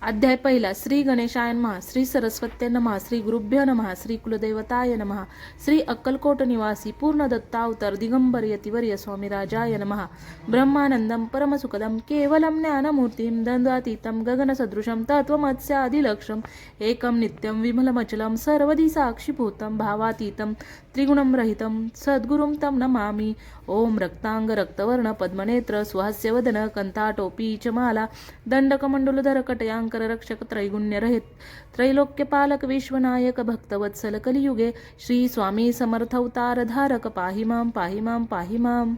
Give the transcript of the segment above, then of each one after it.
अध्याय पहिला. श्री गणेशाय नमः. श्री सरस्वत्ये नमः. श्री गुरुभ्यो नमः. श्री कुलदैवताय नमः. श्री अक्कलकोट निवासी पूर्ण दत्तावतार दिगंबर यतिवर्य स्वामी राजाय नमः. ब्रह्मानंदम परमसुखदम केवलम ज्ञानमूर्तिम द्वंद्वातीतम गगनसदृशम तत्वमत्स्यादिलक्षम एकम नित्यम विमलमचलम सर्वदी साक्षीभूतम भावातीतम त्रिगुणम रहितम सद्गुरुम तम नमामि. ओम रक्तांग रक्तवर्ण पद्मनेत्र सुहास्यवदन कंठाटोपी चमाला दंडकमंडलधर कटयांकर रक्षक त्रैगुण्य रहित त्रैलोक्यपालक विश्वनायक भक्तवत्सल कलियुगे श्री स्वामी समर्थ अवतार धारक पाहि मां पाहि मां पाहि मां.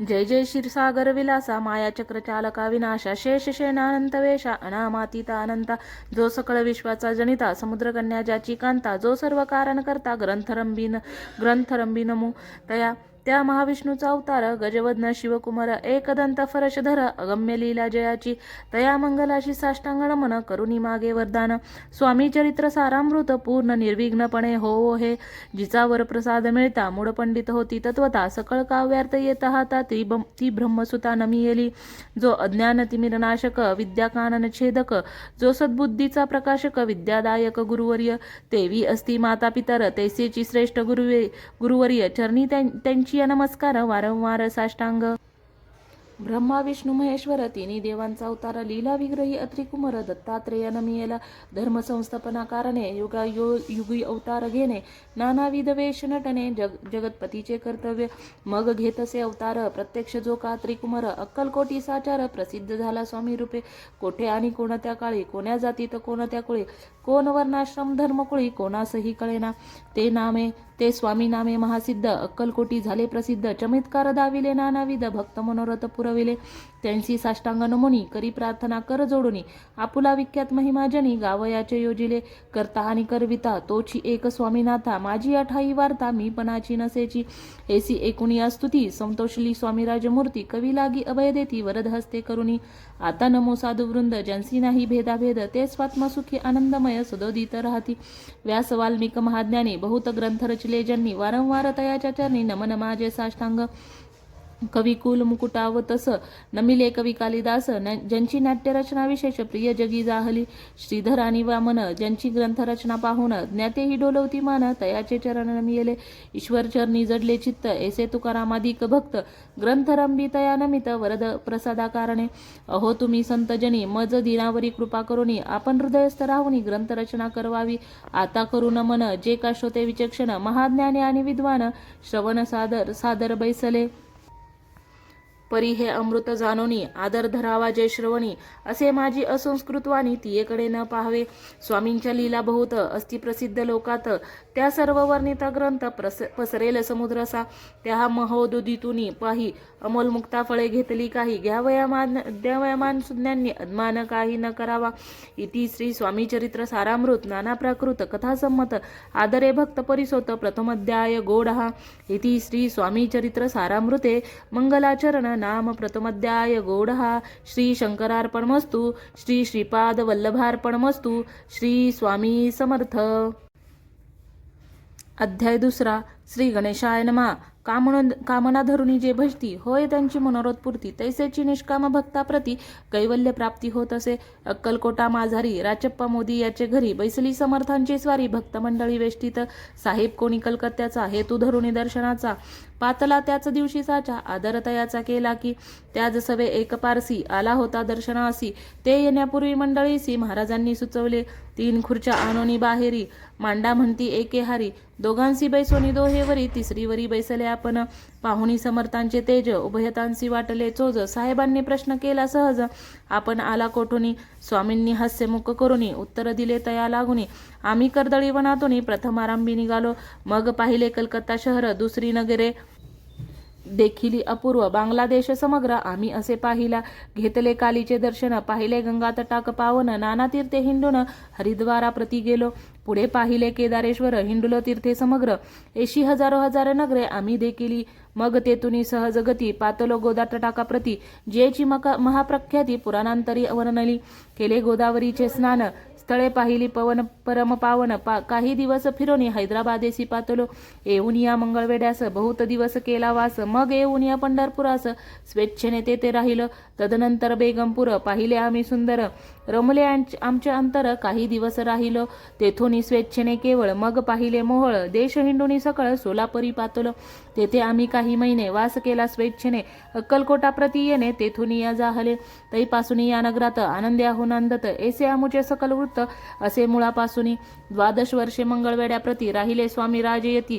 जय जय क्षीरसागर विलासा मायाचक्र चालका विनाशा शेष शेणानंत वेशा अनामातीता अनंता जो सकळ विश्वाचा जनिता समुद्रकन्या ज्याची कांता जो सर्व कारण करता ग्रंथरंबी नमो तया त्या महाविष्णूचा अवतार गजवदन शिवकुमार एकदंत फरशधर अगम्य लीला जयाची तया मंगलाशी साष्टांग नमन करुणी मागे वरदान. स्वामी चरित्र सारामृत पूर्ण निर्विघ्नपणे हो हे जिचा वर प्रसाद मिळता मूळ पंडित होती तत्वता सकळ काव्यार्थ येत हाता ती ब्रह्मसुता नमी येली. जो अज्ञान तिमिरनाशक विद्या कानन छेदक जो सद्बुद्धीचा प्रकाशक विद्यादायक गुरुवर्य तेवी असती माता पितर तैसेची श्रेष्ठ गुरुवर्य चरणी त्यांची नमस्कार वारंवार साष्टांग. ब्रह्मा विष्णू महेश्वर तिन्ही देवांचा अवतार लीला विग्रही अत्रिकुमार दत्तात्रेय नमियेला धर्म संस्थापना कारणे युगी अवतार घेणे नानाविध वेश नटणे जगतपतीचे कर्तव्य मग घेतसे अवतार प्रत्यक्ष जो का त्रिकुमार अक्कलकोटी साचार प्रसिद्ध झाला स्वामी रूपे कोठे आणि कोणत्या काळी कोण्या जातीत कोणत्या कुळी कोण वर्णाश्रम धर्मकुळी कोणासही कळेना ते स्वामी नामे महासिद्ध अक्कलकोटी झाले प्रसिद्ध चमत्कार दाविले नानाविध भक्त मनोरथ पुरविले त्यांची साष्टांग नमोनी करी प्रार्थना कर जोडुनी आपुला विख्यात महिमाजनी गावयाचे योजिले करता आणि करविता तोची एक स्वामीनाथा माझी अठाई वार्ता मी पणाची नसेची ऐसी एकुणी स्तुती संतोषली स्वामी राजमूर्ती कवी लागी अभय देती वरद हस्ते करुणी. आता नमो साधू वृंद जनसी नाही भेदाभेद ते स्वात्मसुखी आनंदमय सदोदित राहती. व्यास वाल्मिक महाज्ञानी बहुत ग्रंथ रचले ज्यांनी वारंवार तयाच्या चरणी नमन माझे साष्टांग. कवी कुल मुकुटावतस नमिले कवी कालिदास ज्यांची नाट्यरचना विशेष प्रिय जगी जाहली. श्रीधर आणि वामन ज्यांची ग्रंथरचना पाहून ज्ञातेही डोलवती मान तयाचे चरण नमिले. ईश्वर चरणी जडले चित्त ऐसे तुकारामादिक भक्त ग्रंथरंबी तया नमित वरद प्रसादा कारणे. अहो तुम्ही संतजनी मज दिनावरी कृपा करुनी आपण हृदयस्थ राहुनी ग्रंथरचना करवावी. आता करू नमन जे का श्रोते विचक्षण महाज्ञानी आणि विद्वान श्रवण सादर बैसले. परी हे अमृत जानोनी आदर धरावा जय श्रवणी असे माझी असंस्कृत वाणी तियेकडे न पाहावे. स्वामींच्या लीला बहुत अस्ति प्रसिद्ध लोकात त्या सर्व वर्णित ग्रंथ पसरेल समुद्रसा. त्या महोदुदितुनी पाही अमोल मुक्ता फळे घेतली काही द्यावयामान सुज्ञांनी अज्ञान काही न करावा. इति श्री स्वामी चरित्र सारामृत नाना प्राकृत कथा संमत आदरे भक्त परिसोत प्रथमोध्याय गोडहा. इति श्री स्वामी चरित्र सारामृते मंगलाचरण नाम प्रथमोध्याय गोडहा. श्री शंकरार्पणमस्तु. श्री श्रीपाद वल्लभार्पणमस्तु. श्री स्वामी समर्थ. अध्याय दुसरा. श्री गणेशाय नमः. कामना धरुनी जे भजती होय त्यांची मनोरथ पूर्ती तैसेची निष्काम भक्ताप्रती कैवल्य प्राप्ती होत असे. अक्कलकोटा माझारी राचप्पा मोदी याचे घरी बैसली समर्थांची स्वारी भक्त मंडळी वेष्टीत साहेब कोणी कलकत्त्याचा हेतू धरुनी दर्शनाचा पातला त्याच दिवशी साचा आदर तयाचा केला की त्याच सवे एक पारसी आला होता दर्शनासी. ते येण्यापूर्वी मंडळीसी महाराजांनी सुचवले 3 खुर्च्या आणोनी बाहेरी मांडा म्हणती एके हारी दोघांसी बैसोनी दोहेवरी तिसरीवरी बैसले आपण. पाहुणी समर्थांचे तेज उभयतांसी वाटले चोज साहेबांनी प्रश्न केला सहज आपण आला कोठुनी. स्वामींनी हास्यमुख करुनी उत्तर दिले तया लागुनी आम्ही कर्दळी वनातुनी प्रथम आरंभी निघालो. मग पाहिले कलकत्ता शहर दुसरी नगरे देखिली अपूर्व बांगलादेश समग्र आम्ही असे पाहिला. घेतले कालीचे दर्शन पाहिले गंगा तटाक पावन नाना तीर्थे हिंडून हरिद्वारा प्रति गेलो. पुढे पाहिले केदारेश्वर हिंडुलो तीर्थे समग्र 80 हजार नगरे आम्ही देखिली. मग तेथुनी सहज गती पातलो गोदा तटाकाप्रती जेची महाप्रख्याती पुराणांतरी वर्णली. केले गोदावरीचे स्नान स्थळे पाहिली परम पावन काही दिवस फिरोनी हैदराबादेसी पातलो. येऊन या मंगळवेड्यास बहुत दिवस केला वास. मग येऊन या पंढरपुरास स्वेच्छेने तेथे राहिलं. तदनंतर बेगमपूर पाहिले आम्ही सुंदर रमले आमचे अंतर काही दिवस राहिलो तेथोनी स्वेच्छेने केवळ मग पाहिले मोहळ देश हिंडुनी सकळ सोलापुरी पातुल तेथे आम्ही काही महिने वास केला स्वेच्छेने अक्कलकोटा प्रति येणे तेथुनी या जाहले तैपासून या नगरात आनंदी आहोन अंदत ऐसे आमुचे सकल वृत्त असे मुळापासून 12 वर्षे मंगळवेड्या प्रति राहिले स्वामी राजे येती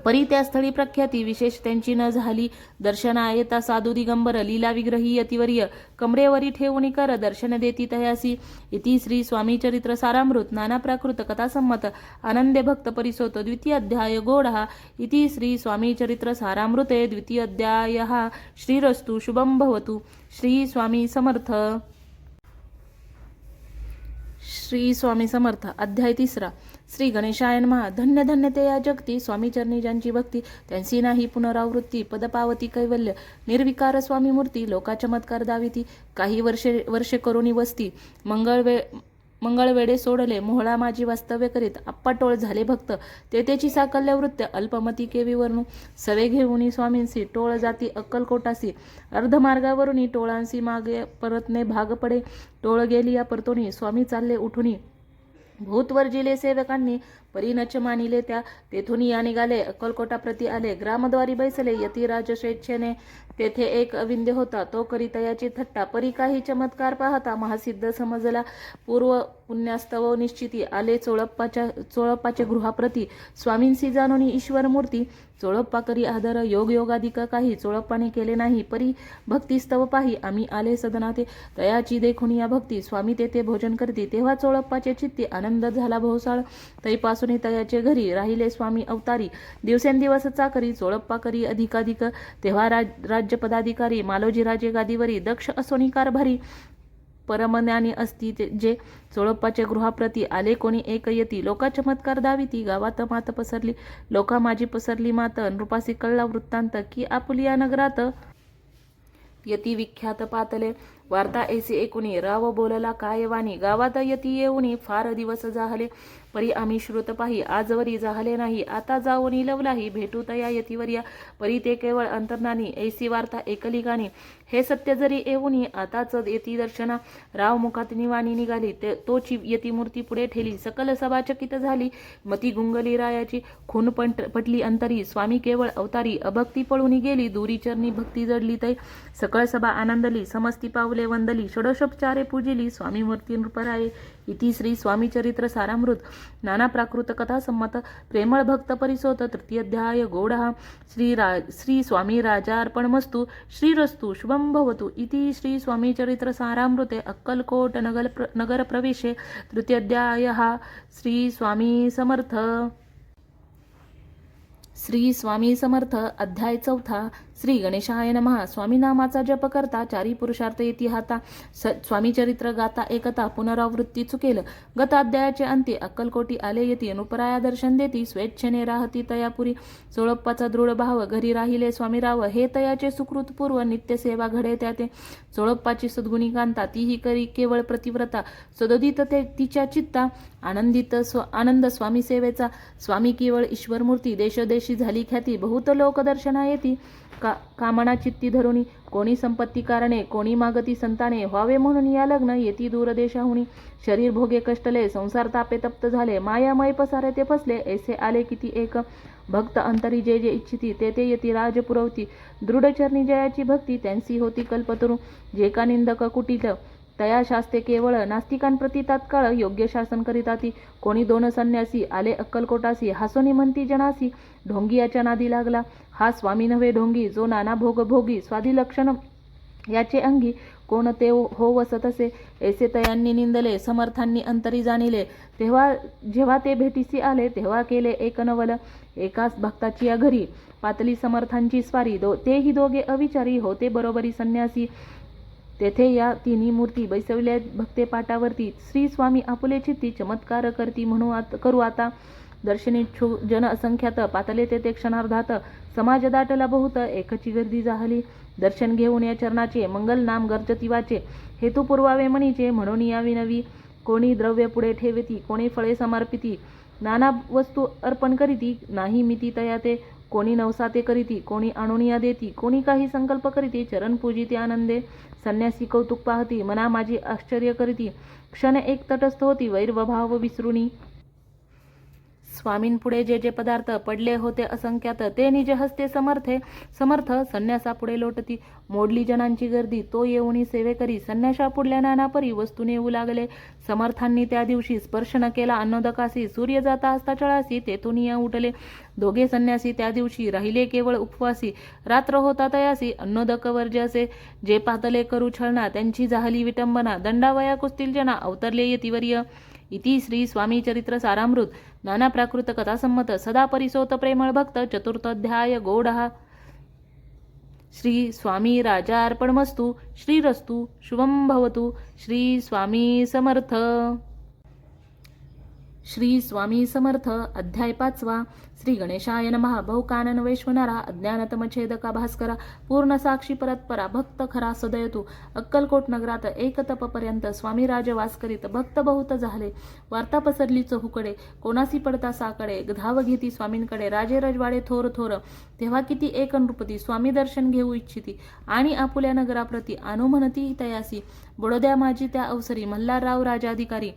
परी त्या स्थळी प्रख्याती विशेष त्यांची न झाली दर्शना येता साधू दिगंबर लीला विग्रही यतिवर्य कमरेवरी ठेवून कर दर्शन देती तयासी इति श्री स्वामी चरित्र सारामृत नाना प्राकृत कथासम्मत आनंदे भक्त परिसोत द्वितीय अध्याय गोढा इति श्री स्वामी चरित्र सारामृते द्वितीय अध्याय श्रीरस्तु शुभम भवतु श्री स्वामी समर्थ श्री स्वामी समर्थ अध्याय 3 श्री गणेशाय नमः धन्य धन्य ते या जगती स्वामी चरणी ज्यांची भक्ती त्यांची नाही पुनरावृत्ती पदपावती कैवल्य निर्विकार स्वामी मूर्ती लोका चमत्कार दाविती काही वर्षे करुणी वस्ती मंगळवेडे सोडले मोहळा माझी वास्तव्य करीत अप्पाटोळ झाले भक्त तेथेची साकल्य वृत्य अल्पमती केवी वर्णू सवे घेऊनी स्वामींसी टोळ जाती अक्कलकोटासी अर्धमार्गावरुनी टोळांसी मागे परतणे भाग पडे टोळ गेली या परतोनी स्वामी चालले उठुनी भूतवर्जिले सेवकांनी परिनच मानिले त्या तेथून या निघाले अक्कलकोटा प्रति आले ग्रामद्वारी बैसले यतिराज स्वेच्छेने तेथे एक अविंद्य होता तो करितयाची थट्टा परी काही चमत्कार पाहता महासिद्ध समजला पूर्व पुण्यास्तव निश्चिती आले चोळप्पाचे गृहाप्रती स्वामींसी जाणोनी ईश्वर मूर्ती चोळप्पा करी आदर योग योगाधिक काही चोळप्पाने केले नाही परी भक्तिस्तव पाही आम्ही आले सदनाते तयाची देखून या भक्ती स्वामी तेथे भोजन करती तेव्हा चोळप्पाचे चित्ती आनंद झाला भोवसाळ तैपासून तयाचे घरी राहिले स्वामी अवतारी दिवसेंदिवस चाकरी चोळप्पा करी अधिकाधिक तेव्हा राज्यपदाधिकारी मालोजी राजे गादीवरी दक्ष असोनी कारभारी परमज्ञानी असती जे चोळप्पाच्या गृहाप्रती आले कोणी एक यती लोका चमत्कार दाविती गावात मात पसरली लोका माझी पसरली मात नृपासी कळला वृत्तांत की आपुलिया नगरात यती विख्यात पातले वार्ता ऐसी ऐकुनी राव बोलला काय वाणी गावात यती येऊनी फार दिवस जाहले परी आम्ही श्रुत पाही आजवरी जाहले नाही आता जाऊनी लवलाही भेटू तया यतीवर्या परी ते केवळ अंतर्नानी ऐसी वार्ता एकली गाणी हे सत्य जरी येऊनी आताच यती दर्शना राव मुखात निवाणी निघाली तोची यती मूर्ती पुढे ठेली सकल सभा चकित झाली मती गुंगली रायाची खून पटली अंतरी स्वामी केवळ अवतारी अभक्ती पळूनी गेली दुरी चरणी भक्ती जडली तै सकळ सभा आनंदली समस्ती पावले वंदली षोडशोपचारे पूजिली स्वामी मूर्ती नृपराये इति श्री स्वामी चरित्र सारामृत नाना प्राकृत कथा संमत प्रेमळ भक्त परिसोत तृतीय अध्याय गोढा श्री स्वामी राजार्पणमस्तु श्रीरस्तु शुभम भवतु इति श्री स्वामी चरित्र सारामृते अक्कलकोट नगर प्रवेशे तृतीय अध्याय श्री स्वामी समर्थ श्री स्वामी समर्थ अध्याय 4 श्री गणेशाय नमः स्वामी नामाचा जप करता चारी पुरुषार्थ येती हाता स्वामी चरित्र गाता एकता पुनरावृत्ती चुकेल गत अध्यायाचे अंती अक्कलकोटी आले येती अनुपराया दर्शन देती स्वेच्छेने राहती तयापुरी चोळप्पाचा दृढ भाव घरी राहिले स्वामीराव हे तयाचे सुकृत पूर्व नित्य सेवा घडे त्याते चोळप्पाची सद्गुणी कांता तीही करी केवळ प्रतिव्रता सदोदित ते तिच्या चित्ता आनंद स्वामी सेवेचा स्वामी केवळ ईश्वरमूर्ती देशदेशी झाली ख्याती बहुत लोक दर्शना येती कामना चित्ती धरुनी कोणी संपत्ती कारणे कोणी मागती संताने व्हावे म्हणून या लग्न येती दूरदेशाहुनी शरीर भोगे कष्टले संसार तापे तप्त झाले मायामय पसारे ते फसले ऐसे आले किती एक भक्त अंतरी जे जे इच्छिती ते ते येती राज पुरवती दृढचरणी जयाची भक्ती त्यांची होती कल्पतरू जे का निंदक कुटील तया शास्ते केवळ नास्तिकांप्रती तात्काळ योग्य शासन करीताती कोणी दोन संन्यासी आले अक्कलकोटासी हसोनी म्हणती जनासी ढोंगियाच्या नादी लागला हा स्वामी नव्हे ढोंगी जो नाना भोग भोगी स्वादी लक्षण याचे अंगी कोण ते हो वसतसे ऐसे तयांनी निंदले समर्थांनी अंतरी जाणिले जेव्हा ते भेटीसी आले तेव्हा केले एक नवल एकाच भक्ताची या घरी पातली समर्थांची स्वारी तेही दोघे अविचारी होते बरोबरी संन्यासी तेथे या तिन्ही मूर्ती बैसवल्या भक्ते पाटावरती श्री स्वामी आपुले चित्ती चमत्कार करती करू आता दर्शनेच्छुक जन असंख्यात पातले ते क्षणार्धात समाज दाटला बहुत एकची गर्दी जाहली दर्शन घेऊन या चरणाचे मंगल नाम गर्जती वाचे हेतू पुरवावे म्हणीचे म्हणून या विनवी कोणी द्रव्य पुढे ठेवती कोणी फळे समर्पिती नाना वस्तू अर्पण करीती नाही मिती तया ते कोणी नवसाते करीती, कोणी आणुनिया देती, कोणी काही संकल्प करीती, चरण पूजिती आनंदे, संन्यासी कौतुक पाहती, मना माझी आश्चर्य करीती, क्षण एक तटस्थ होती, वैर व भाव विसरुनी. स्वामींपुढे जे जे पदार्थ पडले होते असंख्यात, ते निज हस्ते समर्थ संन्यासापुढे लोटती. मोडली जनांची गर्दी, तो येऊनी सेवे करी, संन्याशापुढल्या नाना परी वस्तू नेऊ लागले. समर्थांनी त्या दिवशी स्पर्श न केला अन्नोदकासी, सूर्य जाता असता चळासी, तेथून या उठले. दोघे संन्यासी त्या दिवशी राहिले केवळ उपवासी, रात्र होता तयासी अन्नोदक वर्ज्यासे. जे पातले करू छळना, त्यांची जाहली विटंबना, दंडावया कुस्तील जना, अवतरले यतिवर्य. इति श्री स्वामी चरित्र सारामृत नाना प्राकृत कथासंमत सदा परिसोत प्रेमळ भक्त चतुर्थोध्याय गौडहा. श्री स्वामी राजार्पणमस्तु. श्रीरस्तु शुभं भवतु. श्री स्वामी समर्थ. श्री स्वामी समर्थ. अध्याय 5. श्री गणेशाय नमः. बहुकानन वैश्वनारा, अज्ञानतमछेदका भास्करा, पूर्ण साक्षी परत्परा, भक्त खरा सदयतु. अक्कलकोट नगरात एक तपपर्यंत स्वामी राज वास करीत भक्त बहुत झाले. वार्ता पसरली चहूकडे, कोणासी पडता साकडे, धाव घेती स्वामींकडे. राजे रजवाडे थोर थोर, तेव्हा किती एक नृपती, स्वामी दर्शन घेऊ इच्छिती, आणि आपुल्या नगराप्रती आणू म्हणती तयासी. बडोद्या माझी त्या अवसरी, मल्हारराव राजाधिकारी.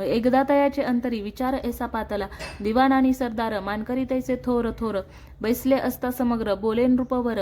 एकदा तयाचे अंतरी, विचार ऐसा पातला, दिवाणानी सरदार, मानकरी तैसे थोर थोर. बैसले असता समग्र, बोले नृपवर,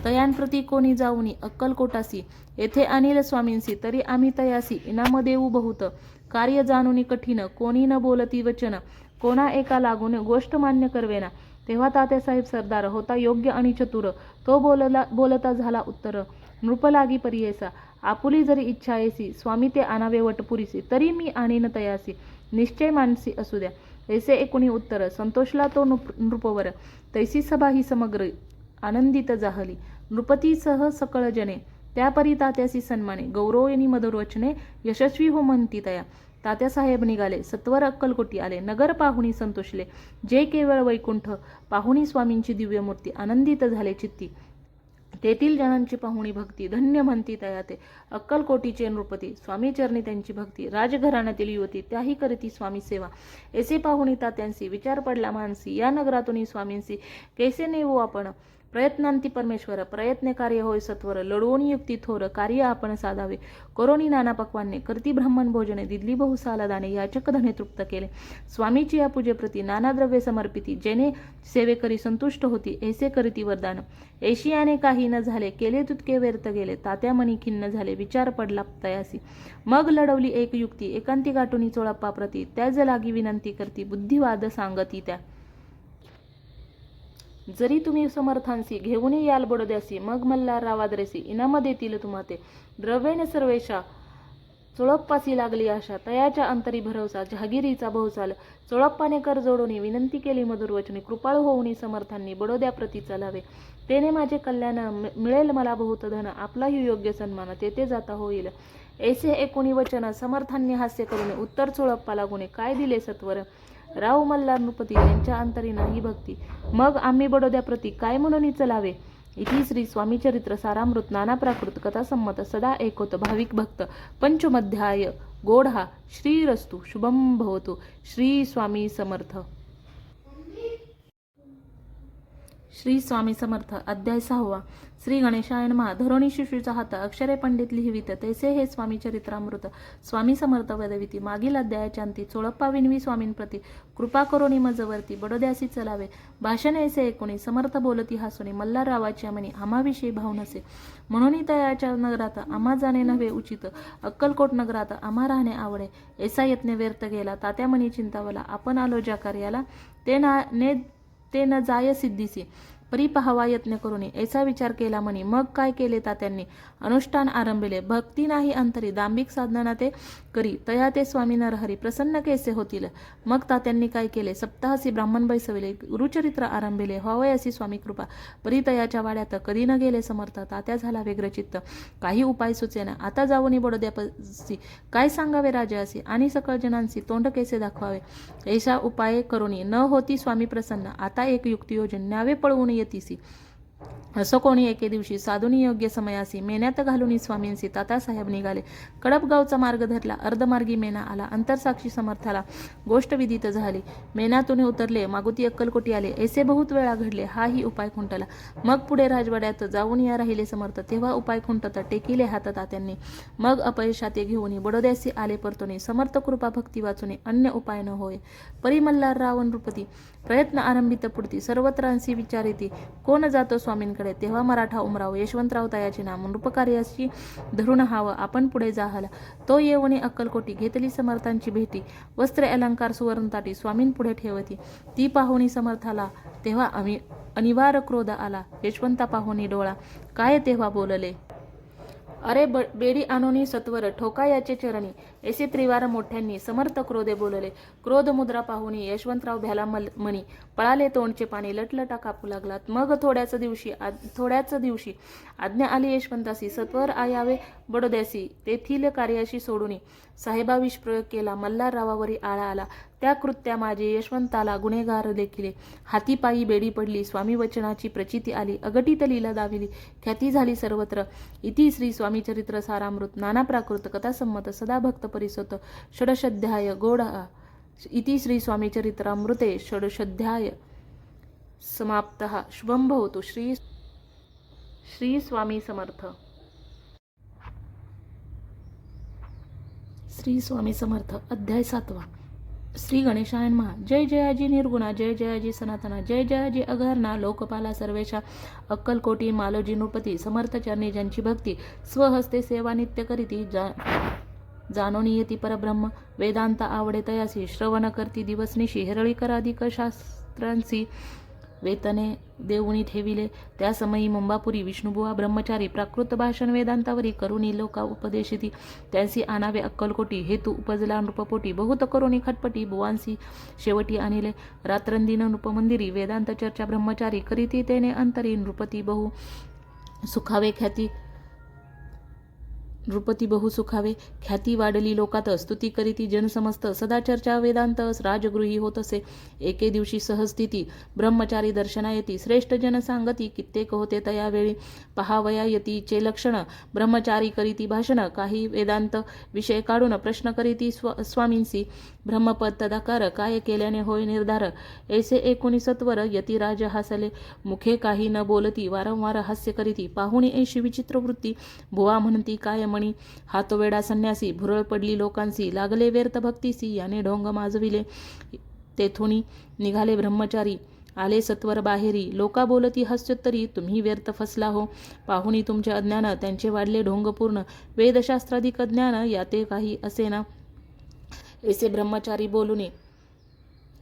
तयांप्रती कोणी जाऊनी अक्कलकोटासी. येथे आणील स्वामींसी, तरी आम्ही तयासी इनाम देऊ बहुत. कार्य जाणूनी कठीण, कोणी न बोलती वचन, कोणा एका लागून गोष्ट मान्य करवेना. तेव्हा तात्यासाहेब सरदार होता योग्य आणि चतुर, तो बोलता झाला उत्तर. नृप लागी परियेसा, आपुली जरी इच्छा येसी, स्वामी ते आणावे वटपुरीसी, तरी मी आणीन तयासी, निश्चय मानसी असू द्या. ऐसे एकुणी उत्तर, संतोषला तो नृपवर. तैसी सभा ही समग्र आनंदित जाहली. नृपतीसह सकळ जने, त्यापरी तात्यासी सन्माने, गौरवनी मधुर वचने, यशस्वी हो म्हणती तया. तात्यासाहेब निघाले, सत्वर अक्कलकोटी आले. नगर पाहुणी संतोषले, जे केवळ वैकुंठ. पाहुणी स्वामींची दिव्यमूर्ती, आनंदित झाले चित्ती. तेथील जनांची पाहुणी भक्ती, धन्य म्हणती तया ते. अक्कलकोटीचे नृपती, स्वामी चरणी त्यांची भक्ती. राजघराण्यातील युवती, त्याही करीती स्वामी सेवा. ऐसे पाहुणी तात्यांसी, विचार पडला मानसी, या नगरातून स्वामींसी कैसे नेवू आपण. प्रयत्नांती परमेश्वर, प्रयत्न कार्य होय सत्वर. लढवून युक्ती थोर, कार्य आपण साधावे. करोनी नाना पक्वाने, करती ब्राह्मण भोजने, दिदली बहुसाला दाने, याचक धने तृप्त केले. स्वामीची या पूजेप्रती नाना द्रव्ये समर्पिती, जेने सेवे करी संतुष्ट होती, ऐसे करीती वरदान. ऐशियाने काही न झाले, केले तुतके व्यर्थ गेले. तात्या मनी खिन्न झाले, विचार पडला तयासी. मग लढवली एक युक्ती, एकांती गाठुनी चोळप्पा प्रती. त्याज लागी विनंती करती, बुद्धिवाद सांगती त्या. जरी तुम्ही समर्थांसी घेऊन याल बडोद्यासी, मग मल्हाररावाद्रेसी इनाम देतील तुम्हा ते. द्रव्येने सर्वेशा चोळप्पासी लागली आशा, तयाच्या अंतरी भरवसा, जहागिरीचा बहुचाल. चोळप्पाने कर जोडून विनंती केली मधुर वचनी, कृपाळू होऊनी समर्थांनी बडोद्या प्रती चालावे. तेने माझे कल्याण, मिळेल मला बहुत धन, आपलाही योग्य सन्मान, तेथे जाता होईल. ऐसे एकुणी वचन, समर्थांनी हास्य करून उत्तर चोळप्पा लागुने, काय दिले सत्वर. राव मल्हार नृपती, त्यांच्या अंतरी नाही भक्ती, मग आम्ही बडोद्याप्रती काय म्हणून चलावे. इति श्री स्वामी चरित्र सारामृत नाना प्राकृत कथासंमत सदा ऐकोत भाविक भक्त. पंचमध्याय गौडहा. श्रीरस्तु शुभं भवतु. श्री स्वामी समर्थ. श्री स्वामी समर्थ. अध्याय 6. श्री गणेशाय नमः. धरोणी शिशूचा हात, अक्षरे पंडित लिहिवित, तैसे हे स्वामी चरित्रामृत. स्वामी समर्थ वदविती. मागील अध्यायाच्या अंती चोळप्पा विनवी स्वामींप्रती, कृपा करोनी मजवरती बडोद्यासी चलावे. भाषण ऐसे एकुणी, समर्थ बोलती हासुनी, मल्हाररावाच्या मनी आम्हाविषयी भाव नसे. म्हणून तयाच्या नगरात आम्हा जाणे नव्हे उचित, अक्कलकोट नगरात आम्हा राहणे आवडे. ऐसा यत्न व्यर्थ गेला, तात्या मनी चिंतावला. आपण आलो ज्या कार्याला, ते न जाय सिद्धीसी, परी पहावा यत्न करून ऐसा विचार केला म्हणी. मग काय केले तात्यांनी, अनुष्ठान आरंभिले. भक्ती नाही अंतरी, दांभिक साधना ते करी. तया ते स्वामी नरहरी प्रसन्न कैसे होतील. मग तात्यांनी काय केले, सप्ताहासी ब्राह्मण बैसविले, गुरुचरित्र आरंभिले. व्हावयासी स्वामी कृपा, परी तयाच्या वाड्यात कधी न गेले समर्थ. तात्या झाला व्यग्रचित्त, काही उपाय सुचेना. आता जाऊनी बडोद्यापसी काय सांगावे राजासी, आणि सकळ जनांसी तोंड कैसे दाखवावे. ऐसा उपाय करोनी न होती स्वामी प्रसन्न. आता एक युक्तियोजन न्यावे पळवून येतीसी. असं कोणी एके दिवशी साधूनी योग्य समयासी मेन्यात घालून स्वामींसी तातासाहेब निघाले. कडपगावचा मार्ग धरला. अर्धमार्गी मेना आला. अंतरसाक्षी समर्थाला गोष्ट विदित झाली. मेनातून उतरले. मागुती अक्कलकोटी आले. ऐसे बहुत वेळा घडले. हाही उपाय खुंटला. मग पुढे राजवाड्यात जाऊन या राहिले समर्थ. तेव्हा उपाय खुंटत टेकिले हात तात्यांनी. मग अपयशाते घेऊन बडोद्यासी आले परतोनी. समर्थ कृपा भक्ती वाचुनी अन्य उपाय न होय. परी मल्हार रावण नृपती प्रयत्न आरंभित पुढती. सर्वत्रांसी विचारिती कोण जातो स्वामींकडे. तेव्हा मराठा उमराव यशवंतराव तयाचे नाम नृपकार्याशी धरून हावं आपण पुढे जाहला. तो येऊनी अक्कलकोटी घेतली समर्थांची भेटी. वस्त्रे अलंकार सुवर्णताटी स्वामींपुढे ठेवती. ती पाहुणी समर्थाला तेव्हा अनिवार्य क्रोध आला. यशवंता पाहुणी डोळा काय तेव्हा बोलले. अरे बेडी आणोनी सत्वर ठोका याचे चरणी. ऐसे त्रिवार मोठ्यांनी समर्थ क्रोधे बोलले. क्रोध मुद्रा पाहुनी यशवंतराव भ्याला मणी. पळाले तोंडचे पाणी लटलटा कापू लागलात. मग थोड्याच दिवशी आज्ञा आली यशवंतासी सत्वर आयावे बडोद्यासी. तेथील कार्याशी सोडूनी साहेबाविष प्रयोग केला. मल्हार रावावरी आळा आला. त्या कृत्या माझे यशवंताला गुन्हेगार देखिले. हाती पायी बेडी पडली. स्वामी वचनाची प्रचिती आली. अगटित लीला दाविली. ख्याती झाली सर्वत्र. इति श्री स्वामी चरित्र सारामृत नाना प्राकृत कथासंमत सदा भक्त परिसोत षडशाध्याय गोड. इति श्री स्वामी चरित्रामृते षडशाध्याय समाप्तः. शुभं भवतु. श्री स्वामी समर्थ. श्री स्वामी समर्थ. अध्याय 7. श्री गणेशाय नमः. जय जयाजी निर्गुणा. जय जयाजी सनातना. जय जयाजी अघर्णा. लोकपाला सर्वेशा. अक्कलकोटी मालोजी नृपती समर्थ चरणी ज्यांची भक्ती स्वहस्ते सेवा नित्य करीती. जाणोनी येती परब्रह्म वेदांत आवडे तयासी. श्रवण करती दिवसनिशी हेरळी कराधिक शास्त्रांसी. वेतने देऊनी ठेविले त्या समयी मुंबापुरी विष्णुबुवा ब्रह्मचारी प्राकृत भाषण वेदांतावरी करुणी लोका उपदेशिती. त्यांसी आणावे अक्कलकोटी हेतू उपजला नृपपोटी. बहुत करुणी खटपटी बुवांसी शेवटी आणिले. रात्रंदिन नृपमंदिरी वेदांत चर्चा ब्रह्मचारी करीती तेने अंतरी. नृपती बहु सुखावे ख्याती वाढली लोकात. स्तुती करीती जनसमस्त सदा चर्चा वेदांत. राजगृही होत असे एके दिवशी सहस्थिती. ब्रह्मचारी दर्शना येती श्रेष्ठ जन सांगती. कित्येक होते तयावेळी पहावया यतीचे लक्षण. ब्रह्मचारी करीती भाषण काही वेदांत विषय काढून प्रश्न करीती स्वामींसी. ब्रह्मपद तदाकार काय केल्याने होय निर्धार. ऐसे एकुणी सत्वर यतिराज हासले. मुखे काही न बोलती वारंवार हास्य करीती. पाहुणी ऐशी विचित्र वृत्ती. बुवा म्हणती काय मणी. हातोवेडा संन्यासी भुरळ पडली लोकांसी. लागले व्यर्थ भक्तीसी याने ढोंग माजविले. तेथुनी निघाले ब्रह्मचारी आले सत्वर बाहेरी. लोका बोलती हास्योत्तरी तुम्ही व्यर्थ फसला हो. पाहुणी तुमचे अज्ञान त्यांचे वाढले ढोंगपूर्ण. वेदशास्त्राधिक ज्ञान याते काही असेना. ऐसे ब्रह्मचारी बोलुनी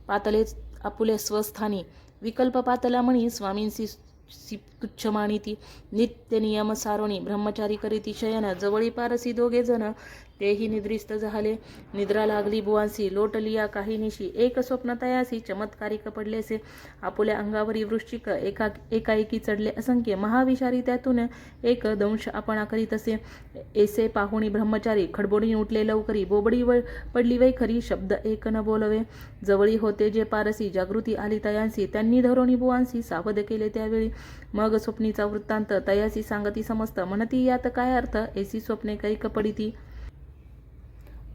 पातले आपुले स्वस्थानी. विकल्प पातला म्हणी स्वामींसी तुच्छ मानिती. नित्य नियम सारोणी ब्रह्मचारी करीती शयन. जवळी पारसी दोघे जण तेही निद्रिस्त झाले. निद्रा लागली बुवांसी लोटलिया काही निशी. एक स्वप्न तयासी चमत्कारिक पडलेसे. आपुल्या अंगावरी वृश्चिक एकाएकी चढले असंख्य. महाविषारी त्यातून एक दंश आपणा करीत असे. ऐसे पाहुणी ब्रह्मचारी खडबोडी उठले लवकरी. बोबडी पडली वैखरी शब्द एक न बोलवे. जवळी होते जे पारसी जागृती आली तयांसी. त्यांनी धरोणी बुवांसी सावध केले त्यावेळी. मग स्वप्नीचा वृत्तांत तयासी सांगती समस्त. म्हणती यात काय अर्थ ऐसी स्वप्ने कैक पडिती.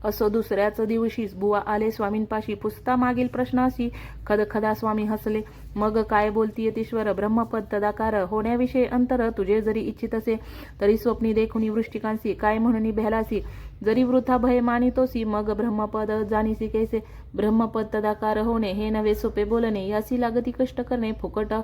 असो दुसऱ्याच दिवशीच बुवा आले स्वामींपाशी. पुसता मागील प्रश्नाशी खदखदा स्वामी हसले. मग काय बोलती यतीश्वर ब्रह्मपद तदाकार होण्याविषयी अंतर तुझे जरी इच्छित असे तरी स्वप्नी देखुनी वृष्टिकांसी. काय म्हणून भ्यालासी जरी वृथा भय मानितोसी. मग ब्रह्मपद जाणीसी कैसे. ब्रह्मपद तदाकार होणे हे नवे सोपे बोलणे. यासी लागती कष्ट करणे फुकट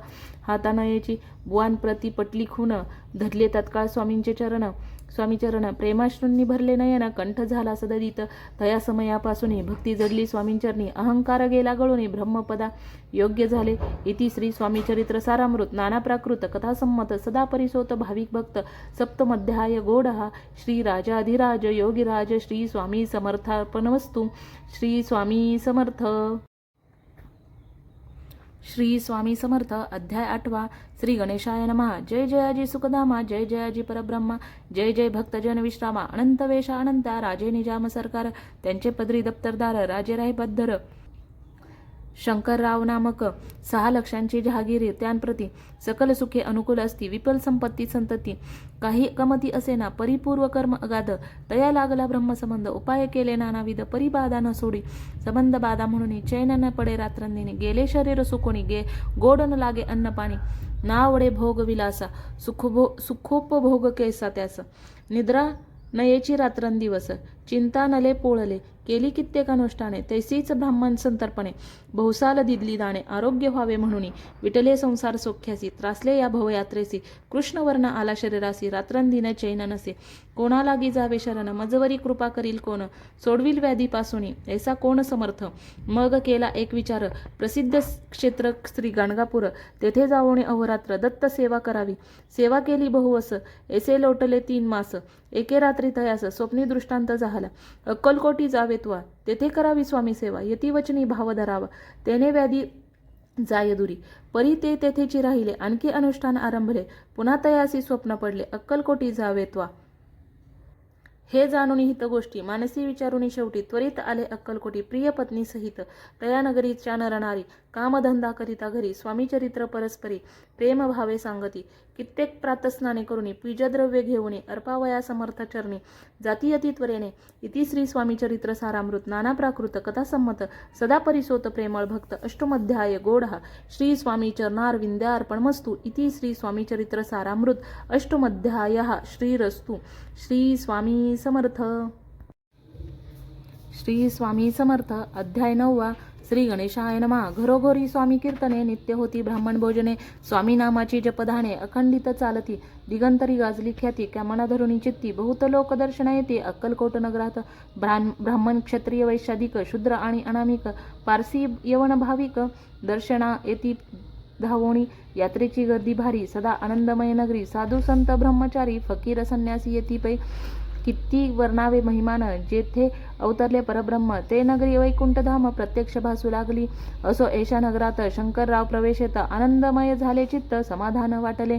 हातानयेची. बुवांप्रती पटली खून धरले तत्काळ स्वामींचे चरण. स्वामी चरण प्रेमाश्रूंनी भरले नयन. कंठ झाला सददित तया समयापासून भक्ती जडली स्वामींचरणी. अहंकार गेला गळून ब्रह्मपदा योग्य झाले. इति श्री स्वामी चरित्र सारामृत नाना प्राकृत कथासंमत सदा परिसोत भाविक भक्त. सप्तमध्याय गोडहा. श्री राजाधिराज योगिराज श्री स्वामी समर्थार्पणमस्तु. श्री स्वामी समर्थ. श्री स्वामी समर्थ. अध्याय 8. श्री गणेशाय नमः. जय जयाजी सुखधामा. जय जयाजी परब्रह्मा. जय जय भक्तजन विश्रामा. अनंत वेशा अनंता. राजे निजाम सरकार त्यांचे पदरी दप्तरदार. राजे राय पद्धर शंकरराव नामक 6 लक्षांची जहागिरी त्यांप्रती सकल सुखे अनुकूल असती, विपुल संपत्ती संतती काही कमती असेना, परिपूर्व कर्म अगाध तया लागला ब्रह्मसंबंध, उपाय केले नानाविध परिबाधा न सोडी, संबंध बाधा म्हणून चैन न पडे रात्रंदिनी, गेले शरीर सुकोनी गोड न लागे अन्न पाणी, नावडे भोग विलासा सुखोपभोग कैसा त्यास, निद्रा नयेची रात्रंदिवस, चिंता नले पोळले, केली कित्येक अनुष्ठाने, तैसीच ब्राह्मण संतर्पणे, बहुसाल दिदली दाणे, आरोग्य व्हावे म्हणून विटले संसार सौख्यासी, त्रासले या भवयात्रेसी, कृष्णवर्ण आला शरीरासी, रात्रंदिन चैन नसे, कोणा लागी जावे शरण, मजवरी कृपा करील कोण, सोडविल व्याधीपासून ऐसा कोण समर्थ. मग केला एक विचार, प्रसिद्ध क्षेत्र श्री गाणगापूर, तेथे जाऊन अहोरात्र दत्त सेवा करावी, सेवा केली बहुवस, ऐसे लोटले 3 मास, एके रात्री तयास स्वप्नी दृष्टांत झाला, अक्कलकोटी जावे त्वा, तेथे करावी स्वामी सेवा, यतिवचनी भाव धरावा, तेने व्याधी जाय दुरी, परी ते तेथेची राहिले, आणखी अनुष्ठान आरंभले, पुन्हा तयासी स्वप्न पडले, अक्कलकोटी जावे त्वा. हे जाणून हित गोष्टी मानसी विचारुनी शेवटी त्वरित आले अक्कलकोटी, प्रिय पत्नी सहित तया नगरीच्या नरनारी, कामधंदा करिता घरी, स्वामी चरित्र परस्परी प्रेम भावे सांगती, कित्येक प्रातस्नाने करुनी, पूजद्रव्य घेऊन अर्पावया समर्थ चरणी, जाती अति त्वरेने, इति श्री स्वामी चरित्र सारामृत, नाना प्राकृत कथासंमत, सदा परिसोत प्रेमळ भक्त, अष्टमध्याय गोडहा, श्री स्वामी चरणारविंद्यार्पणमस्तु, इति श्री स्वामी चरित्र सारामृत अष्टमध्यायः. श्रीरस्तु. श्री स्वामी समर्थ. श्री स्वामी समर्थ. अध्याय 9. श्री गणेशाय नमः. घरोघरी स्वामी कीर्तने, नित्य होती ब्राह्मण भोजने, स्वामी नामाची जपधाने अखंडित चालती, दिगंतरी गाजली ख्याती, कॅमना धरुणी चित्ती, बहुत लोक दर्शन येते अक्कलकोट नगरात, ब्राह्मण क्षत्रिय वैश्याधिक, शूद्र आणि अनामिक, पारसी यवन भाविक दर्शना येती धावोणी, यात्रेची गर्दी भारी, सदा आनंदमय नगरी, साधू संत ब्रह्मचारी फकीर संन्यासी येती पै, किती वर्णावे महिमान, जेथे अवतरले परब्रह्म, ते नगरी वैकुंठधाम प्रत्यक्ष भासू लागली. असो ऐशा नगरात शंकरराव प्रवेशेत, आनंदमय झाले चित्त, समाधान वाटले.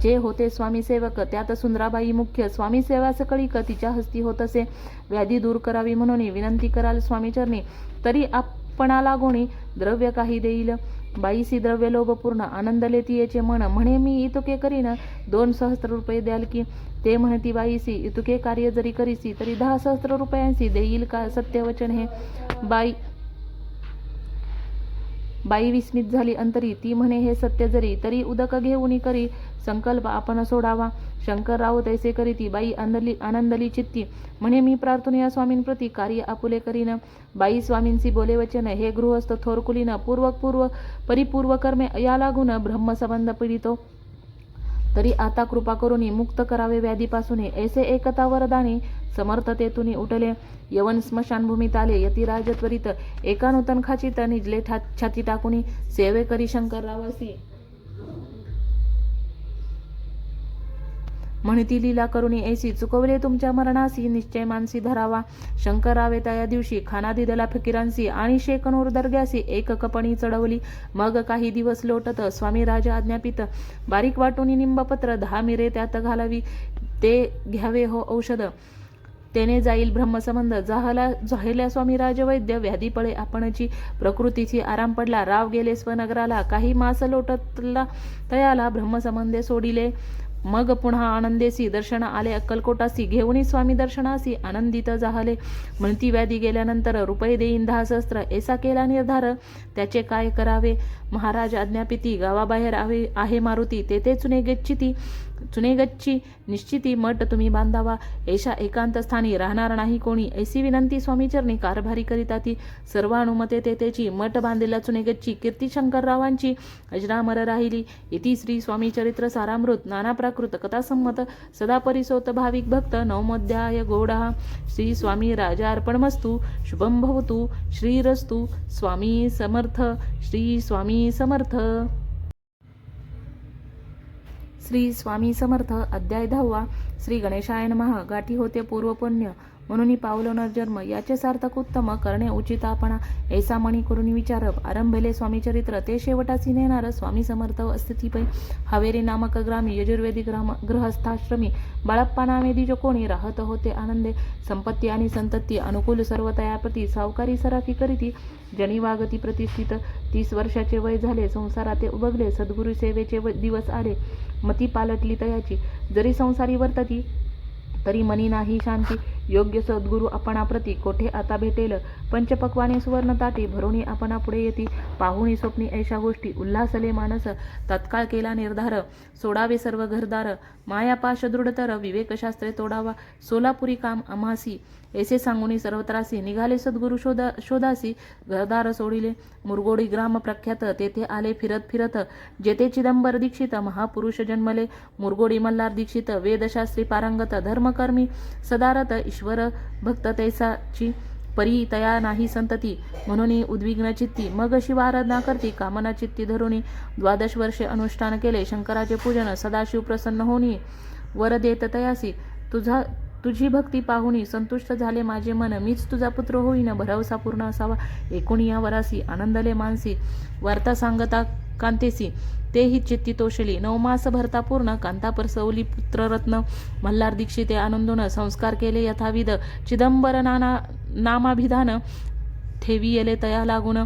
जे होते स्वामी सेवक, त्यात सुंदराबाई मुख्य, स्वामी सेवा सकळीक तिच्या हस्ती होत असे. व्याधी दूर करावी म्हणून विनंती कराल स्वामीचरणी, तरी आपणाला गोणी द्रव्य काही देईल. बाईसी द्रव्य लोभपूर्ण, आनंदले तियेचे मन, म्हणे मी इतुके करीन, 2 सहस्त्र रुपये द्याल की. ते म्हणती बाईसी, इतुके कार्य जरी करीसी, तरी 10 सहस्त्र रुपयांसी देईल का सत्यवचन हे. बाई विस्मित झाली अंतरी, ती म्हणे हे सत्य जरी, तरी उदक घेऊन करी संकल्प आपण सोडावा. शंकरराव तैसे करीती, बाई आनंदली चित्ती, म्हणे मी प्रार्थना स्वामींप्रती कार्य आपुले करीन. बाई स्वामींसी बोले वचन, हे गृहस्थ थोरकुलीन, परिपूर्व कर्मे या लागून ब्रह्मसंबंध पीडितो, तरी आता कृपा करून मुक्त करावे व्याधीपासून. ऐसे एकता वरदानी समर्थतेतून उठले. यवन स्मशानभूमीत आले, यतिराज त्वरित एका नूतन खाचीत निजले छाती टाकुनी, सेवे करी शंकररावासी. म्हणती लीला करुणी ऐसी, चुकवले तुमच्या मरणासी, निश्चय मानसी धरावा. शंकररावे त्या दिवशी खाना दिदला फकीरांसी, आणि शेकनूर दर्ग्यासी एक कपणी चढवली. मग काही दिवस लोटत स्वामी राजा आज्ञापित, बारीक वाटून निंबपत्र 10 मिरे त्यात घालावी, ते घ्यावे हो औषध, तेने जाईल ब्रह्मसंबंध. जाहल्या स्वामी राजवैद्य, व्याधी पळे आपणची, प्रकृतीची आराम पडला. राव गेले स्वनगराला, काही मास लोटतला तयाला, ब्रह्मसंबंधे सोडिले. मग पुन्हा आनंदेसी दर्शन आले अक्कलकोटासी, घेऊन स्वामी दर्शनासी आनंदित जाहले. म्हणती व्याधी गेल्यानंतर रुपये देईन 10 सहस्त्र, ऐसा केला निर्धार, त्याचे काय करावे. महाराज आज्ञापिती, गावाबाहेर आहे मारुती, तेथे चुनेगच्ची निश्चिती मठ तुम्ही बांधावा. ऐशा एकांत स्थानी राहणार नाही कोणी, ऐसी विनंती स्वामीचरणी कारभारी करिता ती. सर्व अनुमते तेथेची मठ बांधलेला चुनेगच्ची, कीर्ती शंकररावांची अजरामर राहिली. इति श्री स्वामी चरित्र सारामृत, नाना प्राकृत कथासंमत, सदा परिसोत भाविक भक्त. 9मोऽध्याय गोडः. श्री स्वामी राजार्पणमस्तु. शुभं भवतु. श्रीरस्तु. स्वामी समर्थ. श्री स्वामी समर्थ. श्री स्वामी समर्थ. अध्याय 10. श्री गणेशाय नमः. गाठी होते पूर्वपुण्य, म्हणून पावलो नरजन्म याचे सार्थक उत्तम करणे उचित आपणा ऐसा मणी करून विचारप आरंभले स्वामी चरित्र ते शेवटासी नेणार स्वामी समर्थ अस्थिती पै हवेरी नामक ग्रामी यजुर्वेदिक गृहस्थाश्रमी बाळप्पा नामे दिज कोणी राहत होते आनंदे संपत्ती आणि संतती अनुकूल सर्व तयाप्रती सावकारी सराफी करीती जनी वागती प्रतिष्ठित 30 वर्षाचे वय झाले संसारात उबगले सद्गुरु सेवेचे दिवस आले मती पालटली तयाची जरी संसारी वर्तती तरी मनी नाही शांती योग्य सद्गुरु आपणाप्रती कोठे आता भेटेल पंचपक्वाने सुवर्ण ताटी भरोणी आपणा पुढे येती पाहुणी स्वप्नी ऐशा गोष्टी उल्हासले मानस तत्काळ केला निर्धार सोडावे सर्व घरदार मायापाश दृढतर विवेकशास्त्रे तोडावा सोलापुरी काम आम्हासी ऐसे सांगुनी सर्वत्रासी निघाले सद्गुरु शोधासी घरदार सोडिले मुरगोडी ग्राम प्रख्यात तेथे आले फिरत फिरत जेथे चिदंबर दीक्षित महापुरुष जन्मले मुरगोडी मल्हार दीक्षित वेदशास्त्री पारंगत धर्मकर्मी सदारत ईश्वर भक्त तैसाची परी तया नाही संतती म्हणून उद्विग्न चित्ती मग शिवाराधना करती कामना चित्ती धरुणी 12 वर्षे अनुष्ठान केले शंकराचे पूजन सदाशिव प्रसन्न होणी वर देत तयासी तुझी भक्ती पाहुणी संतुष्ट झाले माझे मन मीच तुझा पुत्र होईन भरवसा पूर्ण असावा एकोणी या वरासी आनंदले मानसी वार्ता सांगता कांतेसी तेही चित्ती तोषली 9 मास भरता पूर्ण कांता परसवली पुत्ररत्न मल्हार दीक्षिते आनंदोन संस्कार केले यथाविध चिदंबर नामाभिधान ठेवी येले तया लागून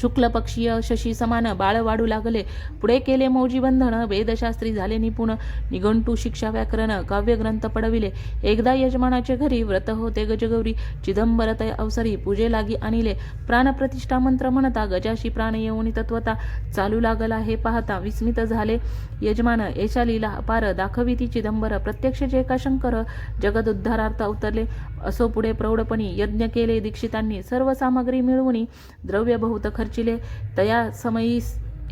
शुक्ल पक्षीय शशी समान बाळ वाढू लागले पुढे केले मौजी बंधन वेदशास्त्री झाले निपुण निघंटू शिक्षा व्याकरण काव्यग्रंथ पडविले एकदा यजमानाचे घरी व्रत होते गजगौरी चिदंबर तय अवसरी पूजे लागी आणले प्राणप्रतिष्ठा मंत्र म्हणता गजाशी प्राण येऊनी तत्वता चालू लागला हे पाहता विस्मित झाले यजमान ऐशा लीला अपार दाखविती चिदंबर प्रत्यक्ष जे का शंकर जगद उद्धारार्थ अवतरले असो पुढे प्रौढपणी यज्ञ केले दीक्षितांनी सर्व सामग्री मिळवून द्रव्य बहुत खर्चिले तया समयी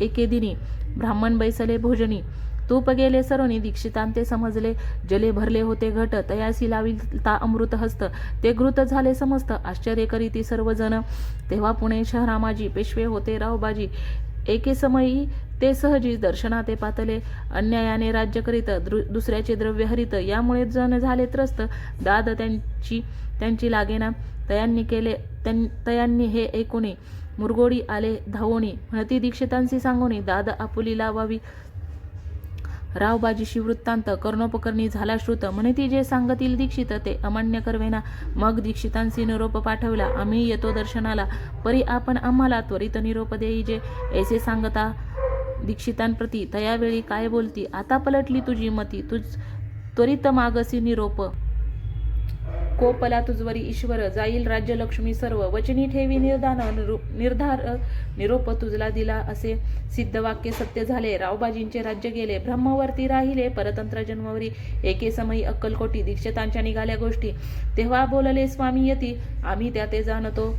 एके दिनी ब्राह्मण बैसले भोजनी तूप गेले सरोनी दीक्षितांते समजले जले भरले होते घट तयासी लाविता अमृत हस्त ते घृत झाले समस्त आश्चर्य करीती सर्वजण तेव्हा पुणे शहरामाजी पेशवे होते रावबाजी एके समयी ते सहजी दर्शनाते पातले अन्यायाने राज्य करीत दुसऱ्याचे द्रव्य हरित यामुळे जण झाले त्रस्त दाद त्यांची लागेना तयांनी हे ऐकुनी मुरगोडी आले धावोणी म्हणती दीक्षितांशी सांगोनी दाद आपुली लावावी रावबाजीशी वृत्तांत कर्णोपकर्णी झाला श्रुत म्हणती जे सांगतील दीक्षित ते अमान्य करवेना मग दीक्षितांशी निरोप पाठवला आम्ही येतो दर्शनाला परी आपण आम्हाला त्वरित निरोप देई जे ऐसे सांगता दीक्षितांप्रती तयावेळी काय बोलती आता पलटली तुझी मती तुझ त्वरित मागसी निरोप कोपला तुझवरी ईश्वर जाईल राज्यलक्ष्मी सर्व वचनी ठेवी निर्धार निरोप तुझला दिला असे सिद्ध वाक्य सत्य झाले रावबाजींचे राज्य गेले ब्रह्मवर्ती राहिले परतंत्र जन्मवरी एके समयी अक्कलकोटी दीक्षितांच्या निघाल्या गोष्टी तेव्हा बोलले स्वामी यती आम्ही त्या ते जाणतो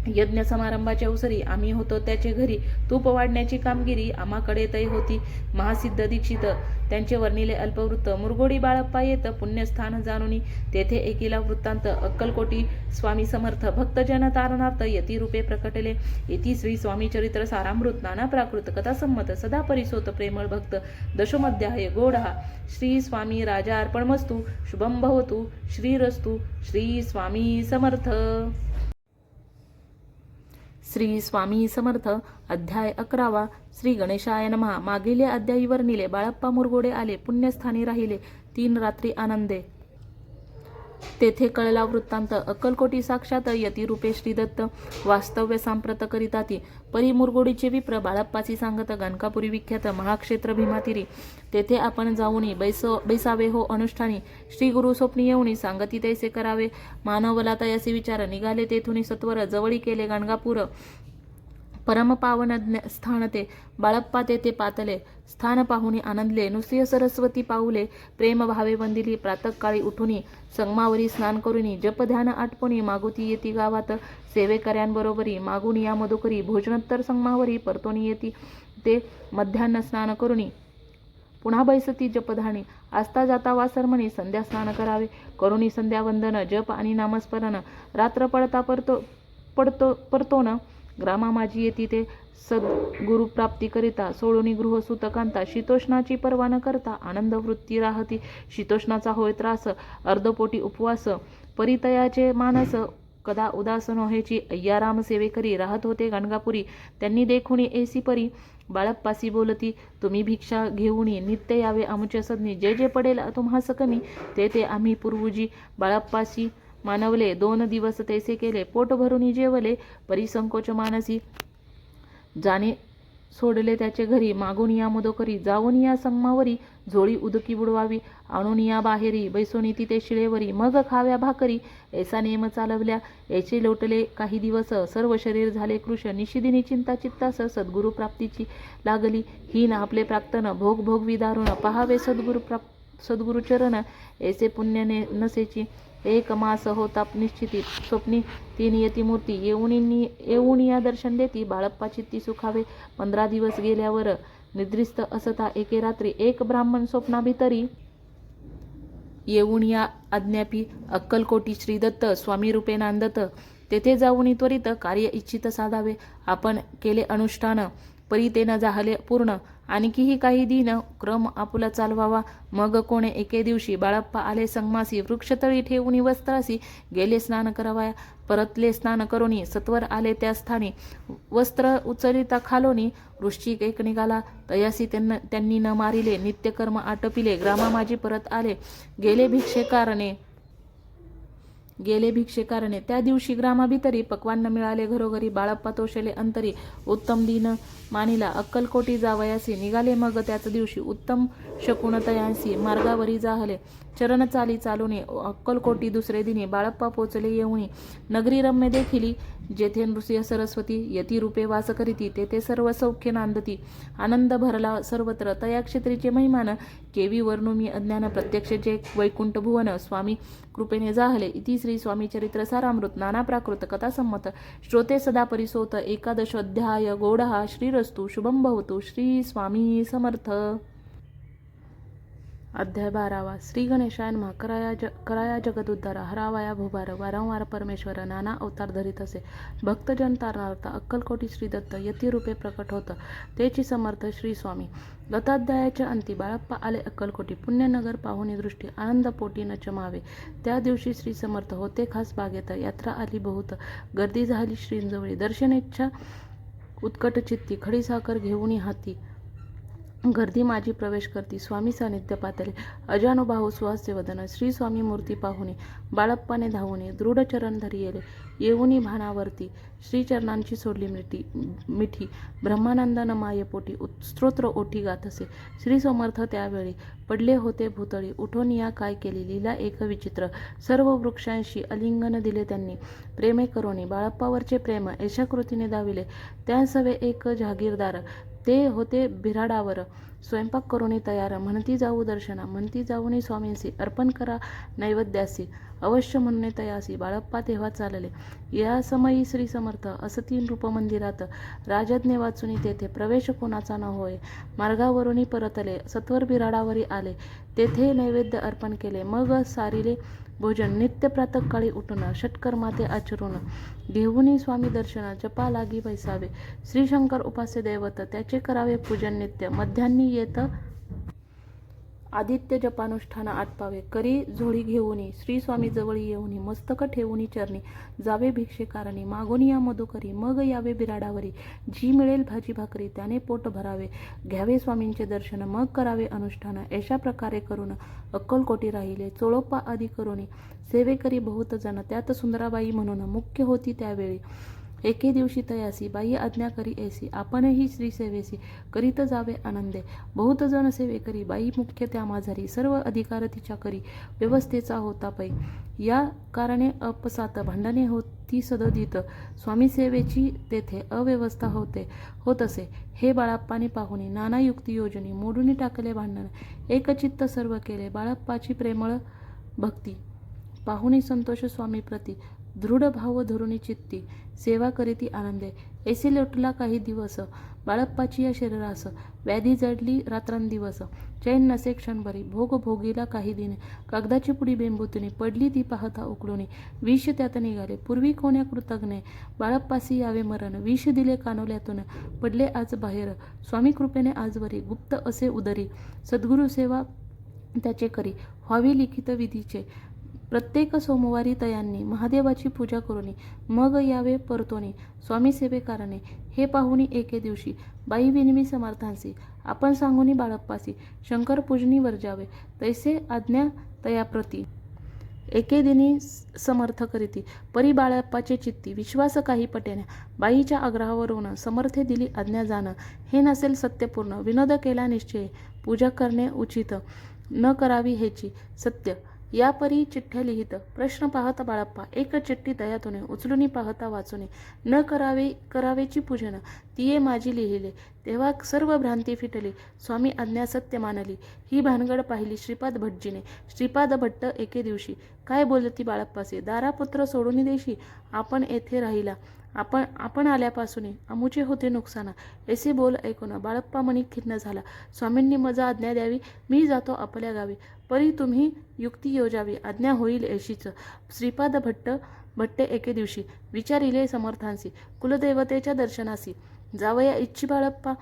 यज्ञ समारंभाच्या अवसरी आम्ही होतो त्याचे घरी तूप वाढण्याची कामगिरी आम्हाकडे तय होती महासिद्ध दीक्षित त्यांचे वर्णिले अल्पवृत्त मुरगोडी बाळप्पा येत पुण्यस्थान जाणूनी तेथे एकीला वृत्तांत अक्कलकोटी स्वामी समर्थ भक्तजन तारणार्थ यती रूपे प्रकटले येती श्री स्वामी चरित्र सारामृत नाना प्राकृत कथा संमत सदा परिसोत प्रेमळ भक्त दशमध्याय गोडा श्री स्वामी राजा अर्पणमस्तु शुभम भवतु श्रीरस्तु श्री स्वामी समर्थ श्री स्वामी समर्थ अध्याय 11 श्री गणेशाय नमः मागील अध्यायी वर्णिले बाळप्पा मुरगोडे आले पुण्यस्थानी राहिले 3 रात्री आनंदे तेथे कळला वृत्तांत अक्कलकोटी साक्षात यतिरूपे श्रीदत्त वास्तव्य सांप्रत करिताती परी मुरगोडीचे विप्र बाळप्पाची सांगत गणकापुरी विख्यात महाक्षेत्र भीमातिरी तेथे आपण जाऊनी बैसावे हो अनुष्ठानी श्री गुरु स्वप्नी येऊनी सांगती तैसे करावे मानवला तयासी विचार निघाले तेथुनी सत्वर जवळी केले गणगापूर परमपावन स्थान ते बाळप्पा तेथे पातले स्थान पाहुनी आनंदले नुसिय सरस्वती पाऊले प्रेम भावे वंदिली प्रातःकाळी उठुनी संगमावरी स्नान करुनी जप ध्यान आटपुनी मागुती येती गावात सेवेकऱ्यांबरोबरी मागुनी या मधुकरी भोजनोत्तर संगमावरी परतोनी येती ते मध्यान्ह स्नान करुनी पुन्हा बैसती जपधाणी आस्ता जाता वासरमणी संध्या स्नान करावे करुणी संध्यावंदन जप आणि नामस्मरण रात्र पडता परतोन ग्रामा माझी येती ते सद्गुरु प्राप्ती करिता सोडूनी गृह सुतकांता शीतोष्णाची पर्वा न करता आनंद वृत्ती राहती शीतोष्णाचा होय त्रास अर्धपोटी उपवास परितयाचे मानस कदा उदास नव्हेची. अय्याराम सेवेकरी राहत होते गाणगापुरी. त्यांनी देखुनी ऐसी परी बाळप्पासी बोलती. तुम्ही भिक्षा घेऊनी नित्य यावे आमच्या सदनी. जे जे पडेल तुम्हास कमी ते ते आम्ही पुरवुजी. बाळप्पासी मानवले 2 दिवस तैसे केले. पोट भरून जेवले परिसंकोच मानसी. जाणे सोडले त्याचे घरी. मागून या मदोकरी जाऊन या संगमावरी. झोळी उदकी बुडवावी आणून या बाहेरी. बैसोनी तिथे शिळेवरी मग खाव्या भाकरी. ऐसा नेम चालवल्या याचे लोटले काही दिवस. सर्व शरीर झाले कृश. निशिदिनी चिंता चित्तास सद्गुरु प्राप्तीची लागली. हीन आपले प्राक्तन भोग भोग विदारुण. पहावे सद्गुरु चरण ऐसे पुण्य नसेची. 1 मास होता निश्चिती. स्वप्नी 3 येती मूर्ती. येऊन या दर्शन देती. बाळप्पा चित्ती सुखावे. 15 दिवस गेल्यावर निद्रिस्त असता एके रात्री. एक ब्राह्मण स्वप्नाभितरी येऊन या आज्ञापी. अक्कलकोटी श्रीदत्त स्वामी रूपे नांदत. तेथे जाऊन त्वरित कार्य इच्छित साधावे. आपण केले अनुष्ठान परी ते न झाले पूर्ण. आणखीही काही दिन क्रम आपुला चालवावा. मग कोणे एके दिवशी बाळप्पा आले संगमासी. वृक्षतळी ठेवून वस्त्रासी गेले स्नान करावया. परतले स्नान करोनी सत्वर आले त्या स्थानी. वस्त्र उचलिता खालोनी वृश्चिक एक निघाला. तयासी त्यांनी न मारिले. नित्यकर्म आटपिले. ग्रामा माझी परत आले. गेले भिक्षेकारणे. त्या दिवशी ग्रामाभितरी पक्वान्न मिळाले घरोघरी. बाळप्पा तोषले अंतरी. उत्तम दिन मानिला अक्कलकोटी जावयासी. निघाले मग त्याच दिवशी उत्तम शकुन तयांसी. मार्गावरी जाहले चरण चाली चालुनी. अक्कलकोटी दुसरे दिनी बाळप्पा पोचले येऊनी. नगरी रम्य देखिली जेथे नृसिंह सरस्वती यती रूपे वास करीती. तेथे सर्व सौख्य नांदती. आनंद भरला सर्वत्र. तया क्षेत्रीचे महिमान केवी वर्णू मी अज्ञान. प्रत्यक्ष जे वैकुंठ भुवन स्वामी कृपेने जाहले. इति श्री स्वामी चरित्र सारामृत नाना प्राकृत कथासंमत. श्रोते सदा परिसोत. 11 अध्याय गौडहा. श्रीरस्तु शुभम भवतु. श्री स्वामी समर्थ. अध्याय 12. श्री गणेशाय नमः. कराया जगदुद्धार. हरावाया भूभार. वारंवार परमेश्वर नाना अवतार धरीत असे. भक्तजन तारणार्थ अक्कलकोटी श्रीदत्त यती रूपे प्रकट होत. तेची समर्थ श्री स्वामी. गताध्यायाच्या अंती बाळप्पा आले अक्कलकोटी. पुण्यनगर पाहुणी दृष्टी आनंद पोटी न चमावे. त्या दिवशी श्री समर्थ होते खास बागेत. यात्रा आली बहुत. गर्दी झाली श्रींजवळी. दर्शनेच्छा उत्कट चित्ती. खडी साखर घेऊन हाती. गर्दी माझी प्रवेश करती. स्वामी सानिध्य पातले. अजानुबाहू सुहास्य वदन. श्री स्वामी मूर्ती पाहुनी बाळप्पाने धावूनी. दृढ चरण धरियेले येऊनी भानावरती. श्री चरणांची सोडली मिठी. ब्रह्मानंदन मायेपोटी स्तोत्र ओठी गातसे. श्री समर्थ त्यावेळी पडले होते भूतळी. उठून या काय केली लीला एक विचित्र. सर्व वृक्षांशी अलिंगन दिले त्यांनी. प्रेमे करोनी बाळप्पावरचे प्रेम ऐशा कृतीने दाविले. त्यांसवे एक जहागीरदार. ते होते बिराडावर. स्वयंपाक करोनी तयार. म्हणती जाऊ दर्शना. म्हणती जाऊनी स्वामींसी. अर्पण करा नैवेद्यासी. अवश्य म्हणणे तयासी. बाळप्पा तेव्हा चालले. या समयी श्री समर्थ असती नृप मंदिरात. राजज्ञे वाचुनी तेथे प्रवेश कोणाचा न होय. मार्गावरुनी परतले. सत्वर बिराडावरी आले. तेथे नैवेद्य अर्पण केले. मग सारिले भोजन. नित्य प्रातःकाळी उठून षटकर्माते आचरून घेऊनी स्वामी दर्शन. जपा लागी बैसावे. श्री शंकर उपास्य दैवत. त्याचे करावे पूजन नित्य. मध्यान्नी येत आदित्य जपानुष्ठान आटपावे. करी झोळी घेऊनी श्री स्वामी जवळी येऊनी. मस्तक ठेवूनी चरणी. जावे भिक्षेकारणी. मागून या मधुकरी. मग यावे बिराडावरी. जी मिळेल भाजी भाकरी त्याने पोट भरावे. घ्यावे स्वामींचे दर्शन. मग करावे अनुष्ठान. अशा प्रकारे करून अक्कलकोटी राहिले. चोळोपा आदी करोनी सेवेकरी बहुत जण. त्यात सुंदराबाई म्हणून मुख्य होती त्यावेळी. एके दिवशी तयासी बाई आज्ञा करी ऐसी. आपणही श्री सेवेसी करीत जावे आनंदे. बहुत जण सेवेकरी. बाई मुख्य त्या माझारी. सर्व अधिकार तिच्या करी. व्यवस्थेचा होता पै. या कारणे अपसात भांडणे होती सदोदित. स्वामी सेवेची तेथे अव्यवस्था होत असे. हे बाळप्पाने पाहुणी नाना युक्ती योजनी मोडून टाकले भांडण. एकचित्त सर्व केले बाळप्पाची प्रेमळ भक्ती. पाहुणी संतोष स्वामी प्रती. दृढ भाव धरुणी चित्ती. सेवा करीती आनंदे. ऐसे लोटला काही दिवस. बाळप्पाची या शरीरास व्याधी जडली रात्रंदिवस. चैन नसे क्षणभरी. भोग भोगीला काही दिन. कागदाची पुडी बेंबुतुनी पडली ती पाहता उकळुनी. विष त्यात निघाले. पूर्वी कोण्या कृतज्ञे बाळप्पासी यावे मरण. विष दिले कानोल्यातून पडले आज बाहेर. स्वामी कृपेने आजवरी गुप्त असे उदरी. सद्गुरु सेवा त्याचे करी. व्हावी लिखित विधीचे. प्रत्येक सोमवारी तयांनी महादेवाची पूजा करूनी मग यावे परतोनी स्वामी सेवेकारणे. हे पाहुनी एके दिवशी बाई विनवी समर्थांसी आपण सांगुनी बाळप्पासी शंकर पूजनी वर्जावे तैसे आज्ञा तयाप्रती. एके दिनी समर्थ करीती परी बाळप्पाचे चित्ती विश्वास काही पटेना. बाईच्या आग्रहावरून समर्थे दिली आज्ञा जाणं हे नसेल सत्यपूर्ण. विनोद केला निश्चय पूजा करणे उचित न करावी हेची सत्य. या परी चिठ्ठ्या लिहित प्रश्न पाहत बाळप्पा एक चिठ्ठी दयातुने उचलूनी पाहता वाचुने न करावेची पूजन तिये माझी लिहिले. तेव्हा सर्व भ्रांती फिटली स्वामी आज्ञा सत्य मानली. ही भानगड पाहिली श्रीपाद भटजीने. श्रीपाद भट्ट एके दिवशी काय बोलती बाळप्पासे दारापुत्र सोडून देशी आपण येथे राहिला. आपण आल्यापासून अमुचे होते नुकसाना. ऐसे बोल ऐकून बाळप्पा मनी खिन्न झाला. स्वामींनी मजा आज्ञा द्यावी मी जातो आपल्या गावी. परी तुम्ही युक्ती योजावी आज्ञा होईल ऐशीच. श्रीपाद भट्टे एके दिवशी विचारिले समर्थांसी कुलदेवतेच्या दर्शनासी जावया इच्छी बाळप्पा.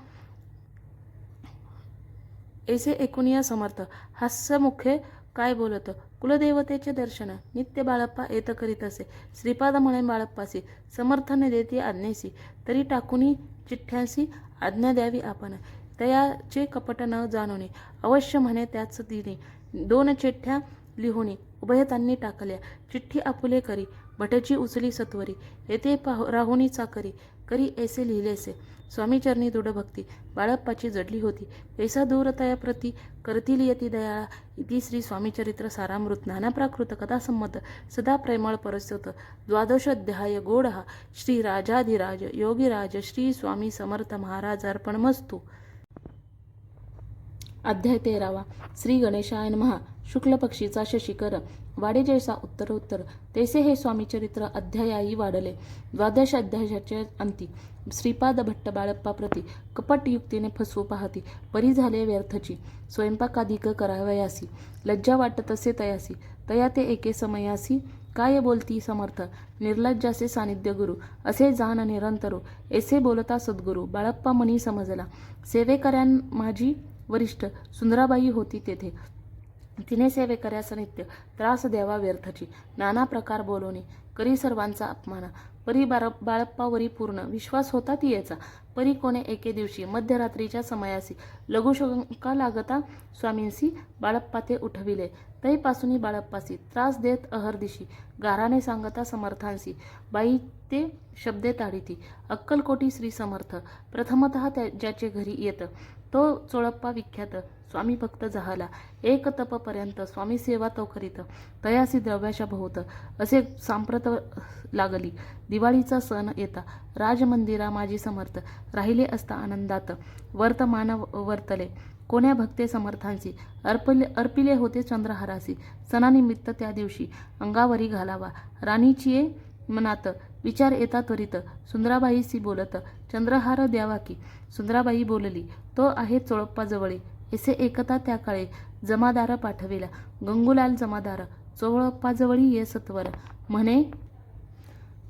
ऐसे ऐकुनिया समर्थ हास्यमुखे काय बोलत कुलदेवतेचे दर्शन नित्य बाळप्पा येत करीत असे. श्रीपाद म्हणे बाळप्पासी समर्थाने देती आज्ञेसी तरी टाकुनी चिठ्ठ्यांसी आज्ञा द्यावी आपण. तयाचे कपट न जाणोनी अवश्य म्हणे त्याच दिनी. 2 चिठ्ठ्या लिहुनी उभयतांनी टाकल्या. चिठ्ठी आपुले करी भटची उचली सत्वरी येथे राहुनी चाकरी करी ऐसे लिहिलेसे. स्वामीचरणी दृढ भक्ती बाळप्पाची जडली होती. ऐसा दूर तयाप्रती करतील यती दयाळा. इति श्री स्वामीचरित्र सारामृत नानाप्राकृत कथासंमत सदा प्रेमळ परस्योत 12 अध्याय गोडहा श्री राजाधिराज योगीराज श्री स्वामी समर्थ महाराज अर्पणमस्तु. अध्याय 13 श्री गणेशाय नमः. शुक्ल पक्षीचा शशिकर वाडे जैसा उत्तरोत्तर तैसे हे स्वामीचरित्र अध्यायाही वाढले. 12 अध्यायाचे अंती श्रीपाद भट्ट बाळप्पा प्रती कपट युक्तीने फसवू पाहती. परी झाले व्यर्थची स्वयंपाकाधिक करावयासी लज्जा वाटत असे तयासी. तया ते एके समयासी काय बोलती समर्थ निर्लज्जासे सानिध्य गुरु असे जाण निरंतरू. ऐसे बोलता सद्गुरु बाळप्पा मनी समजला. सेवेकऱ्यां माझी वरिष्ठ सुंदराबाई होती तेथे. तिने सेवेकऱ्यास नित्य त्रास द्यावा व्यर्थची. नाना प्रकार बोलवणे करी सर्वांचा अपमान. परी बाळप्पावरी पूर्ण विश्वास होता तियेचा. परी कोणे एके दिवशी मध्यरात्रीच्या समयासी लघुशंका लागता स्वामींसी बाळप्पा ते उठविले. तैपासून बाळप्पासी त्रास देत अहर्दिशी गाराने सांगता समर्थांसी बाई ते शब्दे ताडिती. अक्कलकोटी श्री समर्थ प्रथमतः ज्याचे घरी येत तो चोळप्पा विख्यात स्वामी भक्त जाहला. एक तपपर्यंत स्वामी सेवा तो करीत तयासी द्रव्याच्या भोवत असे सांप्रत लागली. दिवाळीचा सण येता राजमंदिरा माझी समर्थ राहिले असता आनंदात वर्तमान वर्तले. कोण्या भक्ते समर्थांसी अर्पिले होते चंद्रहारासी. सणानिमित्त त्या दिवशी अंगावरी घालावा. राणीची मनात विचार येता त्वरित सुंदराबाईसी बोलत चंद्रहार द्यावा की. सुंदराबाई बोलली तो आहे चोळप्पा जवळी. ऐसे एकता त्या काळे जमादार पाठविला. गंगूलाल जमादार चोळप्पाजवळी ये सत्वर म्हणे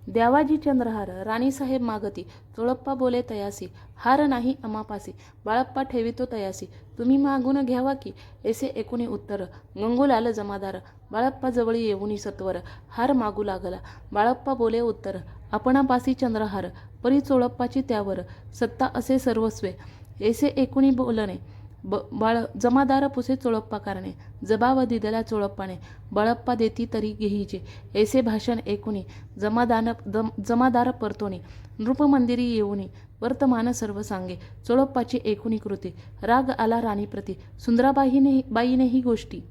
द्यावाजी चंद्रहार. राणीसाहेब मागती. चोळप्पा बोले तयासी हार नाही अमापासी. बाळप्पा ठेवितो तयासी तुम्ही मागून घ्यावा की. ऐसे ऐकुनी उत्तर गंगूलाल जमादार बाळप्पाजवळी येऊनी सत्वर हार मागू लागला. बाळप्पा बोले उत्तर आपणापासी चंद्रहार परी चोळप्पाची त्यावर सत्ता असे सर्वस्वे. ऐसे ऐकुनी बोलणे जमादार पुसे चोळप्पा कारणे जबाब दिदला चोळप्पाने बाळप्पा देती तरी घेईजे. ऐसे भाषण ऐकुनी जमादार परतोनी नृपमंदिरी येऊनी वर्तमान सर्व सांगे. चोळप्पाची ऐकुनी कृती राग आला राणीप्रती. सुंदराबाईने ही गोष्टी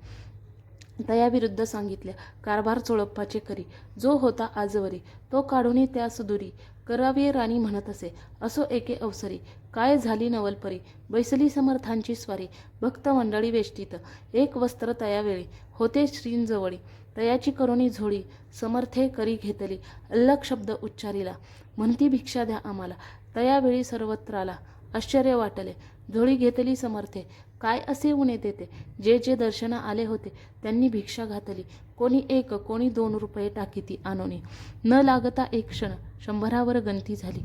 तयाविरुद्ध सांगितल्या. कारभार चोळप्पाचे करी जो होता आजवरी तो काढूनी त्यास दुरी करावे राणी म्हणत असे. असो एके अवसरी काय झाली नवलपरी बैसली समर्थांची स्वारी. भक्त मंडळी वेष्टीत एक वस्त्र तयावेळी होते श्रींजवळी. तयाची करुणी झोळी समर्थे करी घेतली. अल्लख शब्द उच्चारिला म्हणती भिक्षा द्या आम्हाला. तयावेळी सर्वत्राला आश्चर्य वाटले. झोळी घेतली समर्थे काय असे उने तेथे. जे जे दर्शना आले होते त्यांनी भिक्षा घातली. कोणी 1 कोणी 2 रुपये टाकीती आणोनी. न लागता एक क्षण 100वर गंती झाली.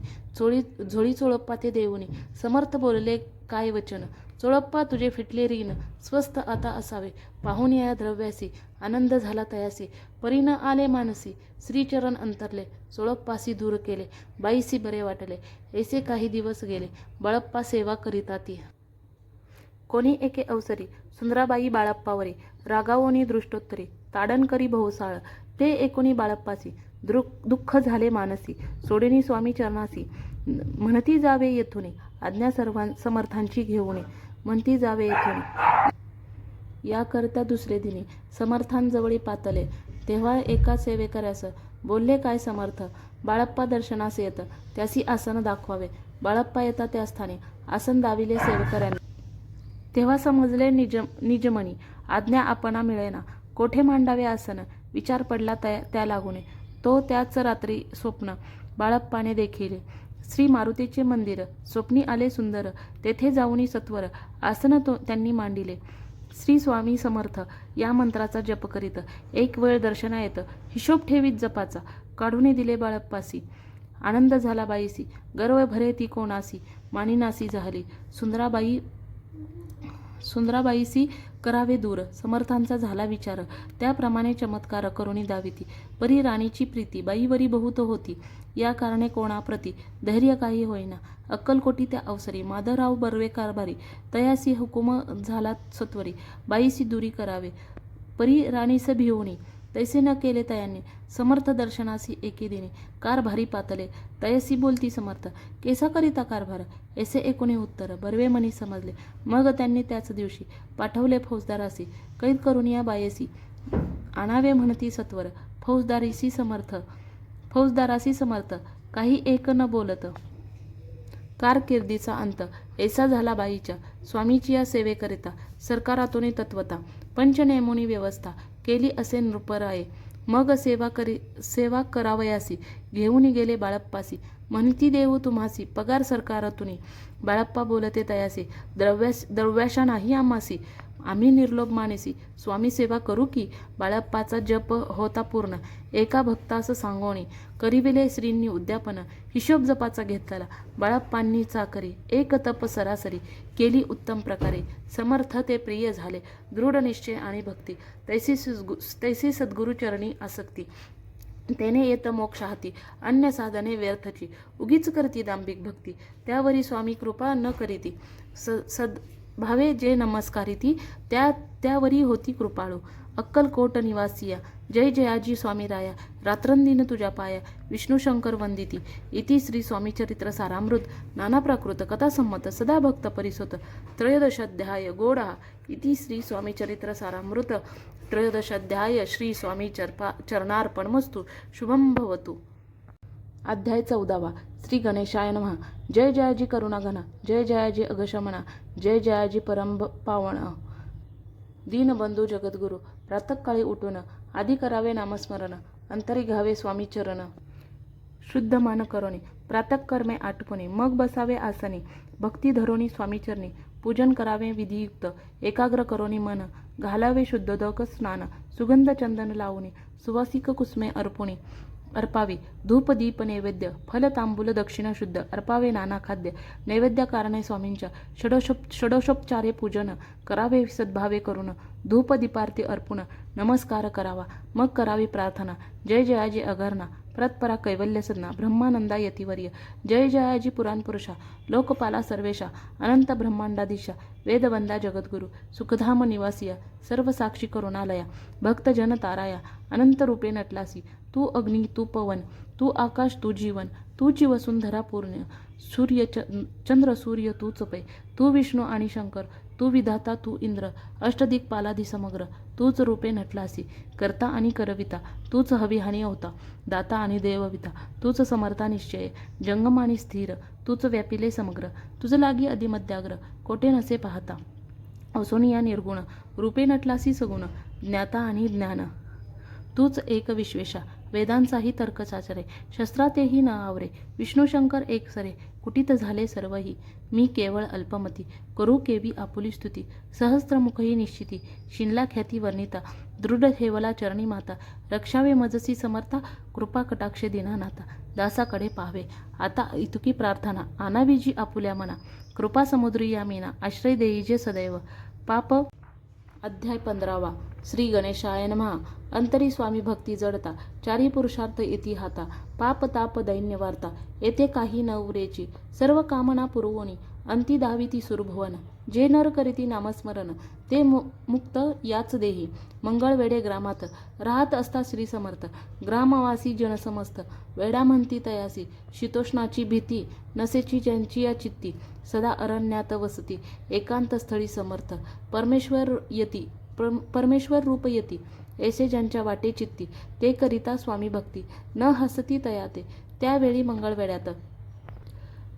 झोळी चोळप्पा ते देऊनी समर्थ बोलले काय वचन. चोळप्पा तुझे फिटले रीन स्वस्त आता असावे, पाहून या द्रव्यासी आनंद झाला तयासी, परीन आले मानसी श्रीचरण अंतरले, चोळप्पासी दूर केले, बाईसी बरे वाटले. ऐसे काही दिवस गेले, बाळप्पा सेवा करिता ती. कोणी एके अवसरी सुंदराबाई बाळप्पावरी रागावोनी दृष्टोत्तरी, ताडण करी बहुसाळ, ते एकोणी बाळप्पासी दुःख झाले मानसी, सोडेनी स्वामी चरणासी, म्हणती जावे येथुनी, आज्ञा समर्थांची घेऊनी, म्हणती जावे येथुनी. याकरता दुसरे दिनी समर्थांजवळी पातले, तेव्हा एका सेवेकऱ्यास बोलले काय समर्थ, बाळप्पा दर्शनास येत त्यासी आसन दाखवावे. बाळप्पा येता त्या स्थानी आसन दाविले सेवेकऱ्यांनी. तेव्हा समजले निजमनी, आज्ञा आपणा मिळेना, कोठे मांडावे आसन, विचार पडला त्या लागुने. तो त्याच रात्री स्वप्न बाळप्पाने देखिले. श्री मारुतीचे मंदिर स्वप्नी आले सुंदर, तेथे जाऊनी सत्वर आसन त्यांनी मांडिले. श्री स्वामी समर्थ या मंत्राचा जप करीत एक वेळ दर्शना येत, हिशोब ठेवीत जपाचा, काढून दिले बाळप्पासी. आनंद झाला बाईसी, गर्व भरे ती कोणासी, मानिनासी झाली. सुंदराबाईसी करावे दूर, समर्थांचा झाला विचार, त्याप्रमाणे चमत्कार करुणी दाविती. परी राणीची प्रीती बाईवरी बहुत होती, या कारणे कोणाप्रती धैर्य काही होईना. अक्कलकोटी त्या अवसरी माधवराव बर्वे कारभारी, तयासी हुकुम झाला सत्वरी, बाईसी दुरी करावे. परी राणीस भिवणी, तैसे न केले तयांनी, समर्थ दर्शनासी एके दिनी, कारभारी पातले. तयसी बोलती समर्थ, केसा करिता कारभार, ऐसे एकोणी उत्तर, बर्वे मनी समजले. मग त्यांनी त्याच दिवशी पाठवले फौजदारासी, कैद करून या बायेसी आणावे म्हणती सत्वर. फौजदारासी समर्थ काही एक न बोलत. कारकिर्दीचा अंत ऐसा झाला बाईच्या, स्वामीची या सेवेकरिता सरकारातून तत्वता पंचनेमोनी व्यवस्था केली असे नृपराये. मग सेवा करावयासी घेऊन गेले बाळप्पासी, म्हणती देऊ तुम्हासी पगार सरकारातुनी. बाळप्पा बोलते तयासी, द्रव्याशा नाही आम्हासी, आम्ही निर्लोभ मानेसी स्वामी सेवा करू की. बाळप्पाचा जप होता पूर्ण, एका भक्तास सांगोणी, करिविले श्रींनी उद्यापन, हिशोब जपाचा घेतला. बाळप्पांनी चाकरी एक तप सरासरी केली उत्तम प्रकारे, समर्थ ते प्रिय झाले. दृढ निश्चय आणि भक्ती तैसी सद्गुरुचरणी आसक्ती, तेने येत मोक्ष हाती, अन्य साधने व्यर्थची, उगीच करती दांभिक भक्ती, त्यावरी स्वामी कृपा न करीती. सद्भावे जे नमस्कारिती, त्यावरी होती कृपाळू. अक्कलकोट निवासिया, जय जयाजी स्वामी राया, रात्रंदिन तुझ्या पाया, विष्णू शंकर वंदिती. इति श्री स्वामीचरित्र सारामृत नाना प्राकृत कथासंमत सदा भक्त परिसोत त्रयोदशाध्याय गोडा. इति श्री स्वामीचरित्र सारामृत त्रयोदशाध्याय श्री स्वामी चरणार्पणमस्तु. शुभम भवतु. अध्याय 14. श्री गणेशाय नमः. जय जयाजी करुणाघना, जय जयाजी अघशमना, जय जयाजी परम पावन. दीनबंधू जगद्गुरु, प्रातःकाळी उठून आधी करावे नामस्मरण, अंतरी घ्यावे स्वामी चरण. शुद्ध मन करोनी प्रातःकर्मे आटपुनी, मग बसावे आसनी, भक्ती धरोनी स्वामीचरणी, पूजन करावे विधियुक्त, एकाग्र करोनी मन, घालावे शुद्धोदक स्नान, सुगंध चंदन लावूनी, सुवासिक कुसुमे अर्पावी, धूप दीप नैवेद्य, फल तांबूल दक्षिणा शुद्ध, अर्पावे नाना खाद्य नैवेद्य कारणे स्वामींच्या, षडोषोपचारे पूजन करावे सद्भावे करून, धूप दीपारती अर्पून नमस्कार करावा, मग करावी प्रार्थना. जय जयाजी अघर्णा, प्रतपरा कैवल्य सदना, ब्रह्मानंदा यतिवर्य, जय जयाजी पुराणपुरुषा, लोकपाला सर्वेशा, अनंत ब्रह्मांडाधीशा, वेदवंदा जगद्गुरु, सुखधाम निवासिया, सर्व साक्षी करुणालया, भक्तजन ताराया, अनंत रूपे नटलासी, तू अग्नी तू पवन, तू आकाश तू जीवन, तूची वसुंधरा पूर्ण, चंद्र सूर्य तूच पै, तू विष्णू आणि शंकर, तू विधाता तू इंद्र, अष्टदिक्पालाधी समग्र, तूच रूपे नटलासी, करता आणि करविता, तूच हविहानी होता, दाता आणि देवविता, तूच समर्था निश्चय, जंगम आणि स्थिर, तूच व्यापिले समग्र, तुझ लागी अधिमध्याग्र, कोठे नसे पाहता, असोनिया निर्गुण, रूपे नटलासी सगुण, ज्ञाता आणि ज्ञान, तूच एक विश्वेशा, वेदांचाही तर्क चाचरे, शस्त्रातेही न आवरे, विष्णू शंकर एक सरे, कुटीत झाले सर्वही, मी केवळ अल्पमती, करू केवी आपुली स्तुती, सहस्त्रमुखही निश्चिती, शिनला ख्याती वर्णिता, दृढ ठेवला चरणी माता, रक्षावे मजसी समर्था, कृपा कटाक्षे दीनानाथा, दासाकडे पाहावे. आता इतुकी प्रार्थना आणावी जी आपुल्या मना. कृपा समुद्री या मीना आश्रय देई जे सदैव. पाप अध्याय 15. श्री गणेशाय नमः. अंतरी स्वामी भक्ती जडता चारी पुरुषार्थ येती हाता. पाप ताप दैन्य वार्ता येथे काही न उरेची. सर्व कामना पुरवोनी अंती दाविती सुरभुवन. जे नर करीती नामस्मरण ते मुक्त याच देही. मंगळवेढे ग्रामात राहत असता श्री समर्थ. ग्रामवासी जनसमस्त वेडा म्हणती तयासी. शीतोष्णाची भीती नसेची ज्यांची या चित्ती. सदा अरण्यात वसती एकांत स्थळी समर्थ. परमेश्वर रूप येती ऐसे ज्यांच्या वाटे चित्ती. ते करिता स्वामी भक्ती न हसती तयाते. त्यावेळी मंगळवेढ्यात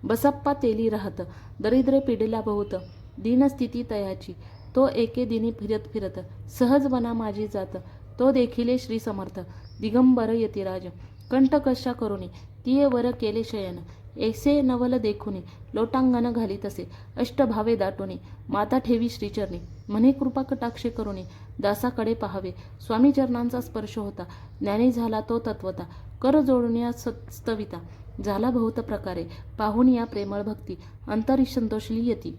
बसप्पा तेली राहत. दरिद्र पिढीला बहुत दीनस्थिती तयाची. तो एके दिनी फिरत फिरत सहज वना माझी जात. तो देखिले श्री समर्थ दिगंबर यतिराज. कंठ कशा करुणी तिये वर केले शयन. ऐसे नवल देखुनी लोटांगण घाली तसे. अष्टभावे दाटुनी माता ठेवी श्रीचरणी. म्हणे कृपा कटाक्षे करुणी दासाकडे पाहावे. स्वामी चरणांचा स्पर्श होता ज्ञानी झाला तो तत्वता. कर जोडून या स्तविता झाला बहुत प्रकारे. पाहून या प्रेमळ भक्ती अंतरी संतोषली येती.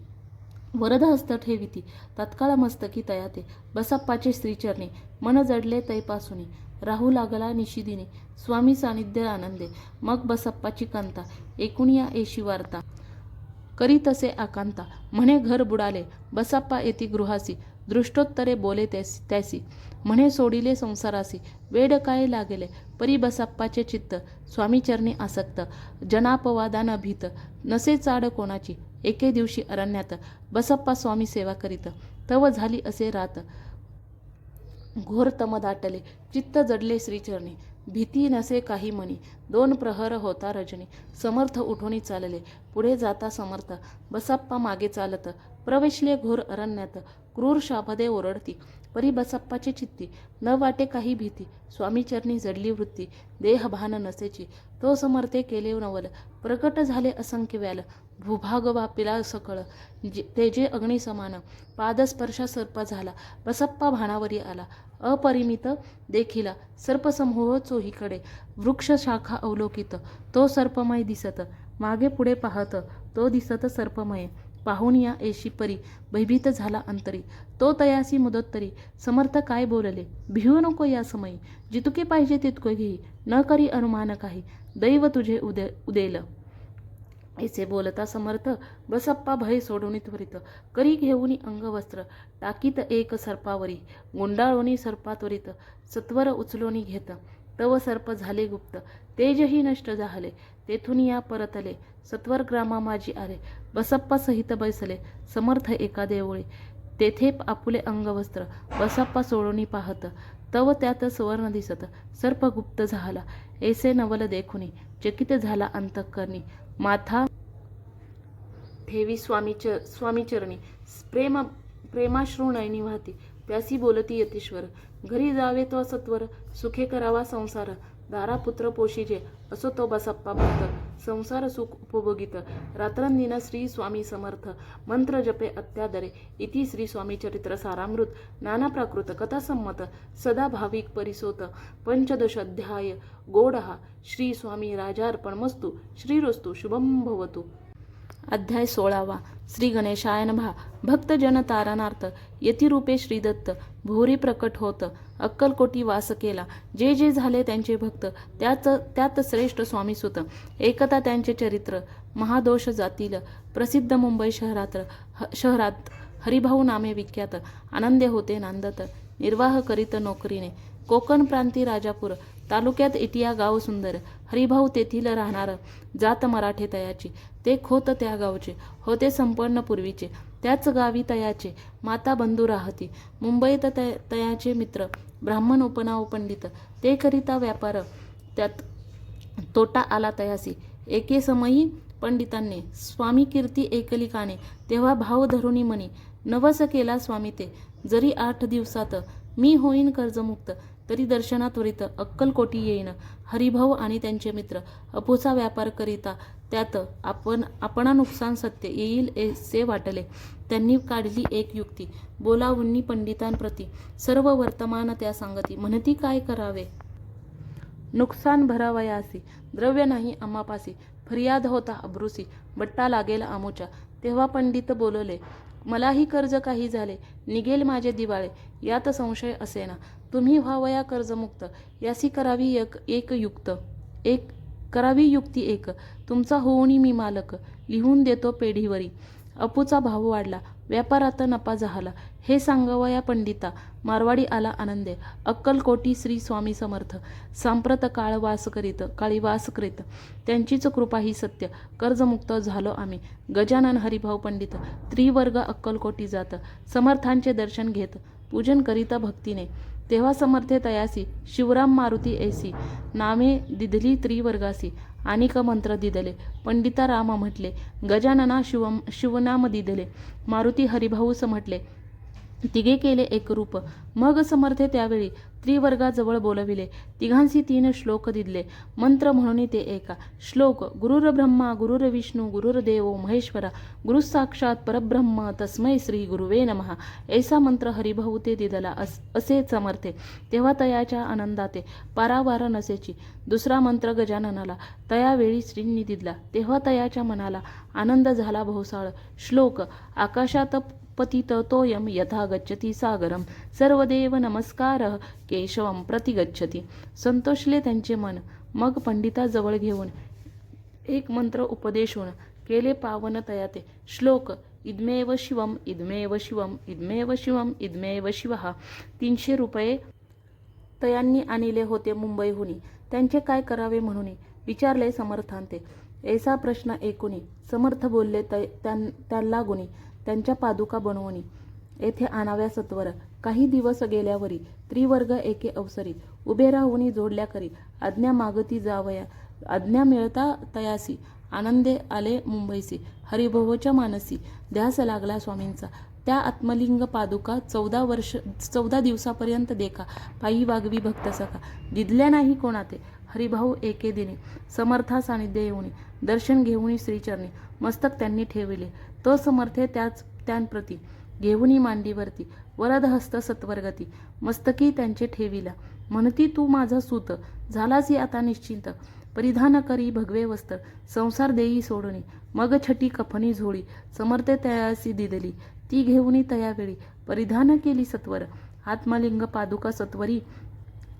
वरद हस्त ठेविती तत्काळ मस्तकी तयाते. बसप्पाचे श्रीचरणी मन जडले तैपासुनी. राहू लागला निशिदिनी स्वामी सानिध्य आनंदे. मग बसप्पाची कांता एकूण या ऐशी वार्ता. करी तसे आकांता म्हणे घर बुडाले बसप्पा येती गृहासी. दृष्टोत्तरे बोले त्यासी म्हणे सोडिले संसारासी. वेड काय लागेले परी बसप्पाचे चित्त. स्वामी चरणी आसक्त जनापवादान भीत. नसे चाड कोणाची एके दिवशी अरण्यात. बसप्पा स्वामी सेवा करीत तव झाली असे रात. घोर तम दाटले चित्त जडले श्रीचरणी. भीती नसे काही मनी 2 प्रहर होता रजनी. समर्थ उठोनी चालले पुढे जाता समर्थ. बसप्पा मागे चालत प्रवेशले घोर अरण्यात. क्रूर शापदे ओरडती परी बसप्पाची चित्ती. न वाटे काही भीती स्वामी चरणी जडली वृत्ती. देहभान नसेची तो समर्थे केले नवल. प्रकट झाले असंख्य व्याल भूभाग वापिला सकळ. तेजे अग्नी समान पादस्पर्शा सर्प झाला. बसप्पा भानावरी आला अपरिमित देखिला. सर्पसमूह चोहीकडे वृक्ष शाखा अवलोकित. तो सर्पमय दिसत मागे पुढे पाहत तो दिसत सर्पमय. पाहून या ऐशी परी भयभीत झाला अंतरी. तो तयासी मुदोत्तरी समर्थ काय बोलले. भिवू नको या समयी जितके पाहिजे तितके घेई. न करी अनुमान काही दैव तुझे उदेल. ऐसे बोलता समर्थ बसप्पा भय सोडून त्वरित. करी घेऊनी अंगवस्त्र टाकीत एक सर्पावरी. गुंडाळोनी सर्पात्वरित सत्वर उचलोनी घेत. तव सर्प झाले गुप्त तेजही नष्ट झाले. तेथून या परतले सत्वर ग्रामा माझी आले. बसप्पा सहित बैसले समर्थ एका देवळी. तेथे आपुले अंगवस्त्र बसप्पा सोडून पाहत. तव त्यात सुवर्ण दिसत सर्प गुप्त झाला. ऐसे नवल देखुनी चकित झाला अंतःकरणी. माथा ठेवी स्वामी चरणी प्रेमाश्रू नयनी वाहती. त्यासी बोलती यतीश्वर घरी जावे तो सत्वर. सुखे करावा संसार दारापुत्र पोशिजे असो तो बसप्पा भक्त. संसार सुख उपभोगित रात्रंदिन श्री स्वामी समर्थ. मंत्र जपे अत्यादरे इति श्री स्वामी चरित्र सारामृत. नाना प्राकृत कथा संमत सदा भाविक परिसोत. 15 अध्याय गोडहा. श्री स्वामी राजार्पणमस्तु. श्रीरोस्तु शुभम भवतु. अध्याय 16. श्री गणेशाय नमः. भक्तजन तारणार्थ यतिरूपे श्रीदत्त भोरी प्रकट होत. अक्कलकोटी वास केला. जे जे झाले त्यांचे भक्त त्यात श्रेष्ठ स्वामीसुत. एकता त्यांचे चरित्र महादोष जातील. प्रसिद्ध मुंबई शहरात हरिभाऊ नामे विख्यात. आनंदे होते नांदत निर्वाह करीत नोकरीने. कोकण प्रांती राजापूर तालुक्यात इटिया गाव सुंदर. हरिभाऊ तेथील राहणार जात मराठे तयाची. ते खोत त्या गावचे होते संपन्न पूर्वीचे. त्याच गावी तयाचे माता बंधू राहती. मुंबईत तयाचे मित्र ब्राह्मण उपनाव पंडित. ते करिता व्यापार त्यात तोटा आला तयासी. एके समयी पंडितांनी स्वामी कीर्ती ऐकली काने. तेव्हा भाव धरुणी मनी नवस केला स्वामी ते. जरी 8 दिवसात मी होईन कर्जमुक्त तरी दर्शनात्वरित अक्कलकोटी येईन. हरिभाऊ आणि त्यांचे मित्र अपुचा व्यापार करिता त्यात आपणा नुकसान सत्य येईल असे वाटले. त्यांनी काढली एक युक्ती. बोलावून पंडितांप्रती सर्व वर्तमान त्या सांगती. म्हणती काय करावे नुकसान भरावयासी, द्रव्य नाही आम्हापासी, फरियाद होता अब्रुसी, बट्टा लागेल आमोच्या. तेव्हा पंडित बोलले, मलाही कर्ज काही झाले, निघेल माझे दिवाळे, यात संशय असेना. तुम्ही व्हावया कर्जमुक्त, यासी करावी करावी युक्ती एक. तुमचा होऊनी मी मालक, लिहून देतो पेढीवरी. अपूचा भाव वाढला, व्यापारात नफा झाला, हे सांगवया पंडिता. मारवाडी आला आनंदे, अक्कलकोटी श्री स्वामी समर्थ. सांप्रत काळी वास करीत, त्यांचीच कृपा ही सत्य. कर्जमुक्त झालो आम्ही. गजानन हरिभाऊ पंडित, त्रिवर्ग अक्कलकोटी जात. समर्थांचे दर्शन घेत, पूजन करीत भक्तीने. तेव्हा समर्थे तयासी, शिवराम मारुती ऐसी. नामे दिधली त्रिवर्गासी, अनेक मंत्र दिदले. पंडिता राम म्हटले, गजानना शिवनाम दिदले. मारुती हरिभाऊस म्हटले, तिघे केले एक रूप. मग समर्थे त्यावेळी त्रिवर्गाजवळ बोलविले. तिघांसी 3 श्लोक दिदले. मंत्र म्हणून ते एका. श्लोक: गुरुर ब्रह्मा गुरुर्विष्णू गुरुर्देवो महेश्वरा, गुरु साक्षात परब्रह्म तस्मै श्री गुरुवे नमः. ऐसा मंत्र हरिभाऊ ते दिदला. असे समर्थे. तेव्हा तयाच्या आनंदाते पारावार नसेची. दुसरा मंत्र गजाननाला तयावेळी श्रींनी दिदला. तेव्हा तयाच्या मनाला आनंद झाला बहुसाळ. श्लोक: आकाशात पतिततोयम यथा गच्छति सागरम, सर्वदेव नमस्कारः केशवम प्रति गच्छति. संतोषले त्यांचे मन. मग पंडिताजवळ घेऊन एक मंत्र उपदेशून केले पावन तयाते. श्लोक: इदमेव शिवम इदमेव शिवम इदमेव शिवम इदमेव शिवः. 300 रुपये तयांनी आणले होते मुंबईहुनी. त्यांचे काय करावे म्हणून विचारले समर्थांते. ऐसा प्रश्न ऐकुनी समर्थ बोलले त्याला गुणी, त्यांच्या पादुका बनवणी येथे आणाव्या सत्वर. काही दिवस गेल्यावरी त्रिवर्ग एके अवसरी उभे राहुनी जोडल्या करी. आज्ञा मागती जावया, आज्ञा मिळता तयासी. आनंदे आले मुंबईसी, हरिभाऊच्या मानसी. ध्यास लागला स्वामींचा. त्या आत्मलिंग पादुका 14 दिवसापर्यंत देखा. पायी वागवी भक्त सखा, दिदल्या नाही कोणाते. हरिभाऊ एके दिनी समर्था सानिध्य येऊनी, दर्शन घेऊनी श्रीचरणी मस्तक त्यांनी ठेविले. तो समर्थे त्यांप्रती घेऊनी मांडीवरती, वरद हस्त सत्वरगती मस्तकी त्यांचे ठेविला. म्हणती, तू माझा सूत झालासी आता निश्चिंत. परिधान करी भगवे वस्त्र, संसार देई सोडणी. मग छटी कफनी झोळी, समर्थे तयासी दिदली. ती घेऊनी तयावेळी परिधान केली सत्वर. आत्मलिंग पादुका सत्वरी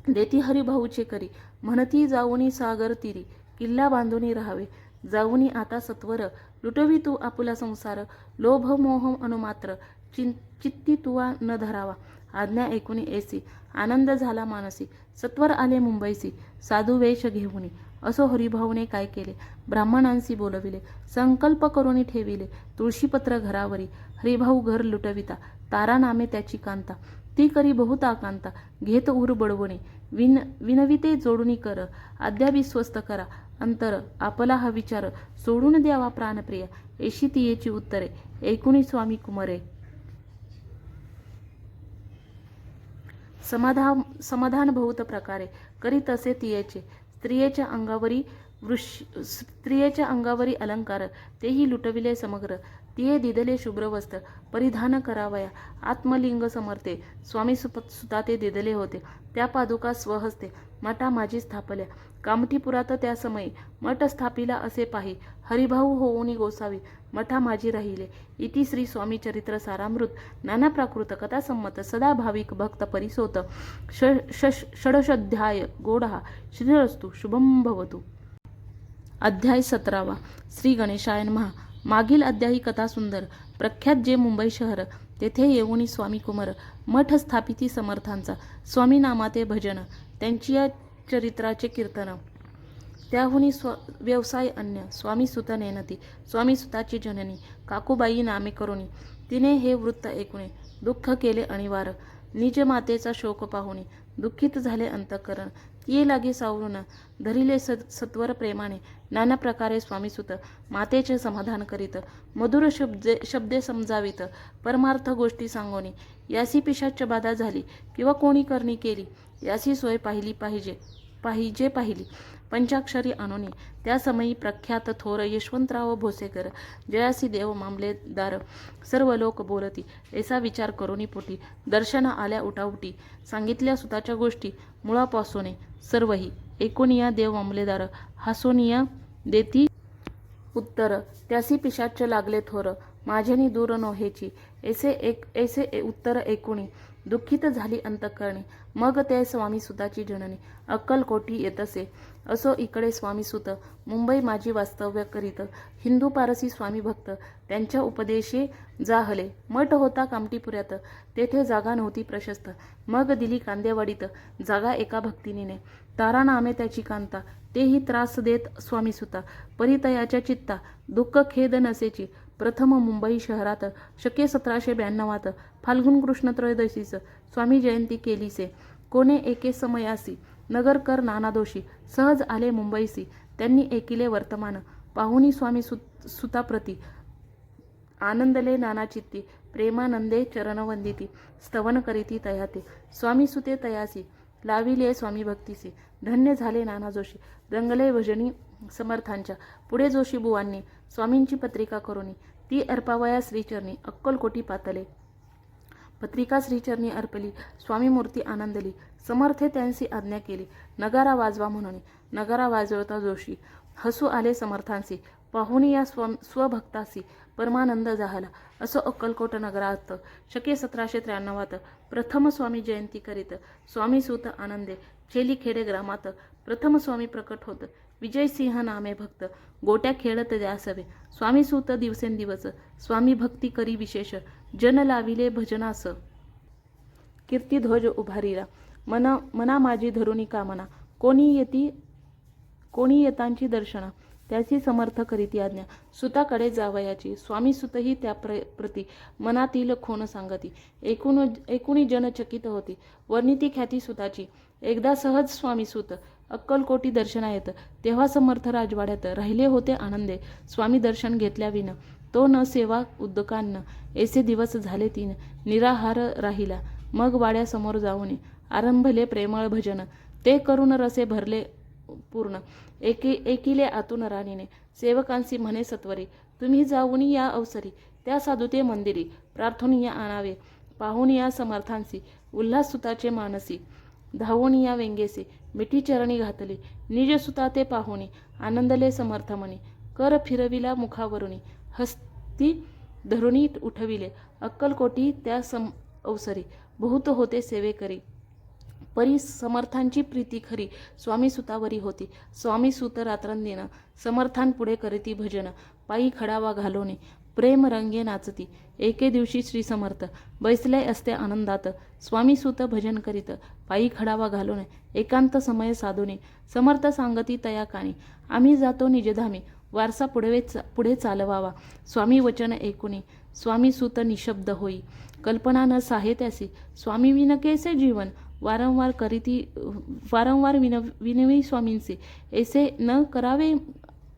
देती हरिभाऊचे करी. म्हणती, जाऊनी सागर तीरी, किल्ला बांधूनी राहावे. जाऊनी आता सत्वर, लुटवी तू आपुला संसार. लोभ मोह अनुमात्र, चित्ती तुवा न धरावा. आज्ञा ऐकुनी ऐसी, आनंद झाला मानसी. सत्वर आले मुंबईसी, साधू वेश घेऊनी. असो हरिभाऊने काय केले, ब्राह्मणांसी बोलविले. संकल्प करूनी ठेविले तुळशीपत्र घरावरी. हरिभाऊ घर लुटविता, तारा नामे त्याची कांता. ती करी बहुता कांता, घेत उर बडवणे. विनविते जोडुनी कर, आद्या विश्वस्त करा. अंतर आपला हा विचार, सोडून द्यावा प्राणप्रिय. ऐशी तियेची उत्तरे, ऐकुनी स्वामी कुमरे. समाधान बहुत प्रकारे करीत असे तियेचे. स्त्रियेच्या अंगावरी अलंकार, तेही लुटविले समग्र. तिये दिदले शुभ्र वस्त्र, परिधान करावया. आत्मलिंग समर्थे स्वामी सुता ते दिदले होते. त्या पादुका स्वहस्ते मठा माझी स्थापल्या. कामठीपुरात त्या समयी मठ स्थापिला असे पाही. हरिभाऊ होऊनी गोसावी, मठा माझी राहिले. इति श्री स्वामी चरित्र सारामृत नाना प्राकृत कथा संमत सदा भाविक भक्त परिसोत षडशाध्याय गोडहा. श्रीरस्तु शुभम भवतु. अध्याय 17. श्री गणेशाय नमः. मागील अध्यायी कथा सुंदर. प्रख्यात जे मुंबई शहर, तेथे येऊनी स्वामी कुमार मठ स्थापिती समर्थांचा. स्वामी नामाते भजन, त्यांची या चरित्राचे कीर्तन. त्याहुनी व्यवसाय अन्य. स्वामी सुत नेनती, स्वामी सुताची जननी काकूबाई नामे करुणी. तिने हे वृत्त ऐकुणे दुःख केले अनिवार्य. निज मातेचा शोक पाहुणी दुःखित झाले अंतःकरण. ती लागे सावरून धरिले सत्वर प्रेमाने. नाना प्रकारे स्वामीसुत मातेचे समाधान करीत. मधुर शब्दे समजावित, परमार्थ गोष्टी सांगोनी. यासी पिशाच बाधा झाली किंवा कोणी करणी केली, यासी सोय पाहिली. पंचाक्षरी आणोनी. त्या समयी प्रख्यात थोर यशवंतराव भोसेकर, जयासी देव मामलेदार सर्व लोक बोलती. ऐसा विचार करोनी पोटी दर्शन आल्या उठाउटी. सांगितल्या सुताच्या गोष्टी मुळापासून सर्वही. एकोनिया देव अंमलेदार, हासोनिया देती उत्तर, त्यासी पिशाच्च लागले थोर, माझ्यानी दूर नोहेची, ऐसे उत्तर ऐकुणी दुःखित झाली अंतःकरणी. मग ते स्वामी सुताची जननी अक्कलकोटी येतसे. असो इकडे स्वामी सुत मुंबई माझी वास्तव्य करीत. हिंदू पारसी स्वामी भक्त त्यांच्या उपदेशे जाहले. मठ होता कामटीपुऱ्यात, तेथे जागा नव्हती प्रशस्त. मग दिली कांदेवाडीत जागा एका भक्तिनीने. तारा नामे त्याची कांता, तेही त्रास देत स्वामी सुता. परितयाच्या चित्ता दुःख खेद नसेची. प्रथम मुंबई शहरात शके 1792 फाल्गुन कृष्ण त्रयोदशीस स्वामी जयंती केलीसे. कोणे एके समयासी नगरकर नाना दोषी सहज आले मुंबईसी. त्यांनी ऐकिले वर्तमान, पाहुनी स्वामी सुताप्रती आनंदले नाना चित्ती. प्रेमानंदे चरणवंदिती स्तवन करीती तयाते. स्वामी सुते तयासी लाविले स्वामी भक्तीसी. धन्य झाले नाना जोशी, रंगले भजनी समर्थांच्या. पुढे जोशी बुवांनी स्वामींची पत्रिका करुनी ती अर्पावया श्रीचरणी अक्कलकोटी पातले. पत्रिका श्रीचरणी अर्पली, स्वामी मूर्ती आनंदली. समर्थे त्यांची आज्ञा केली, नगारा वाजवा म्हणून. नगारा वाजवता जोशी, हसू आले समर्थांसी. पाहुणी या स्वभक्तासी परमानंद झाला. असो अक्कलकोट नगरात शके 1793 प्रथम स्वामी जयंती करीत. स्वामी सूत आनंदे चेलीखेडे ग्रामात प्रथम स्वामी प्रकट होत. विजयसिंह नामे भक्त गोट्या खेळत द्यासवे. स्वामी सूत दिवसेंदिवस स्वामी भक्ती करी विशेष. जन लाविले भजनास कीर्तिध्वज उभारीला. मना माझी धरुणी कामना, कोणी येतांची दर्शना. त्याची समर्थ करीती आज्ञा, सुताकडे जावयाची. स्वामी सुतही त्या प्रती मनातील खोन सांगती. एकूणी जन चकित होती, वर्णिती ख्याती सुताची. एकदा सहज स्वामी सुत अक्कलकोटी दर्शना येत, तेव्हा समर्थ राजवाड्यात राहिले होते आनंदे. स्वामी दर्शन घेतल्याविन तो न सेवा उद्दकान्न. ऐसे दिवस झाले 3 निराहार राहिला. मग वाड्यासमोर जाऊन आरंभले प्रेमळ भजन. ते करून रसे भरले पूर्ण. एकिले आतून राणीने सेवकांसी म्हणे सत्वरी, तुम्ही जाऊन या अवसरी त्या साधुते मंदिरी. प्रार्थनिया आणावे पाहून या समर्थांसी. उल्हास सुताचे मानसी धावून या वेंगेसी. मिठी चरणी घातली निज सुता ते पाहुणी. आनंदले समर्थमणी कर फिरविला मुखावरुनी. हस्ती धरुणी उठविले अक्कलकोटी त्या अवसरी. बहुत होते सेवेकरी, परी समर्थांची प्रीती खरी स्वामी सुतावरी होती. स्वामी सुत रात्रंदिन समर्थांपुढे करीती भजन. पायी खडावा घालोने प्रेम रंगे नाचती. एके दिवशी श्री समर्थ बैसले असते आनंदात. स्वामी सुत भजन करीत पायी खडावा घालोने एकांत समय साधूने. समर्थ सांगती तया कानी, आम्ही जातो निजधामी. वारसा पुढे चालवावा स्वामी वचन ऐकुनी. स्वामी सुत निशब्द होई, कल्पना न साहे त्यासी. स्वामी विन कैसे जीवन, वारंवार विनवी स्वामींचे. ऐसे न करावे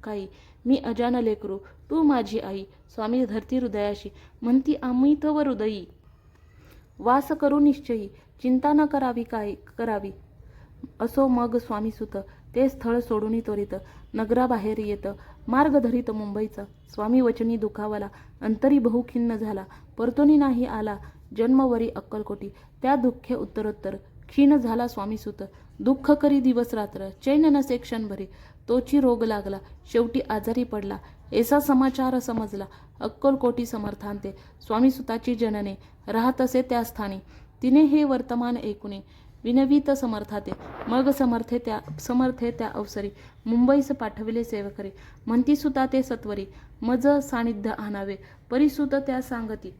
काही, मी अजान लेकरू तू माझी आई. स्वामी धरती हृदयाशी म्हणती आम्ही तव हृदयी. वास करू निश्चयी, चिंता न करावी. असो मग स्वामी सुत ते स्थळ सोडून त्वरित नगराबाहेर येत. मार्ग धरीत मुंबईचा स्वामी वचनी दुखावला. अंतरी बहुखिन्न झाला, परतोनी नाही आला. जन्मवरी अक्कलकोटी त्या दुःखे उत्तरोत्तर. क्षीण झाला स्वामी सुत दुःख करी दिवस रात्र. चैन नसे क्षणभरी, तोची रोग लागला. शेवटी आजारी पडला. ऐसा समाचार समजला अक्कलकोटी समर्थांते. स्वामी सुताची जनने राहत असे त्या स्थानी. तिने हे वर्तमान ऐकुनी विनवीत समर्थाते. मग समर्थे त्या अवसरी मुंबईस पाठविले सेवकरी. म्हणती सुता ते सत्वरी मज सानिध्य आणावे. परिसुत त्या सांगती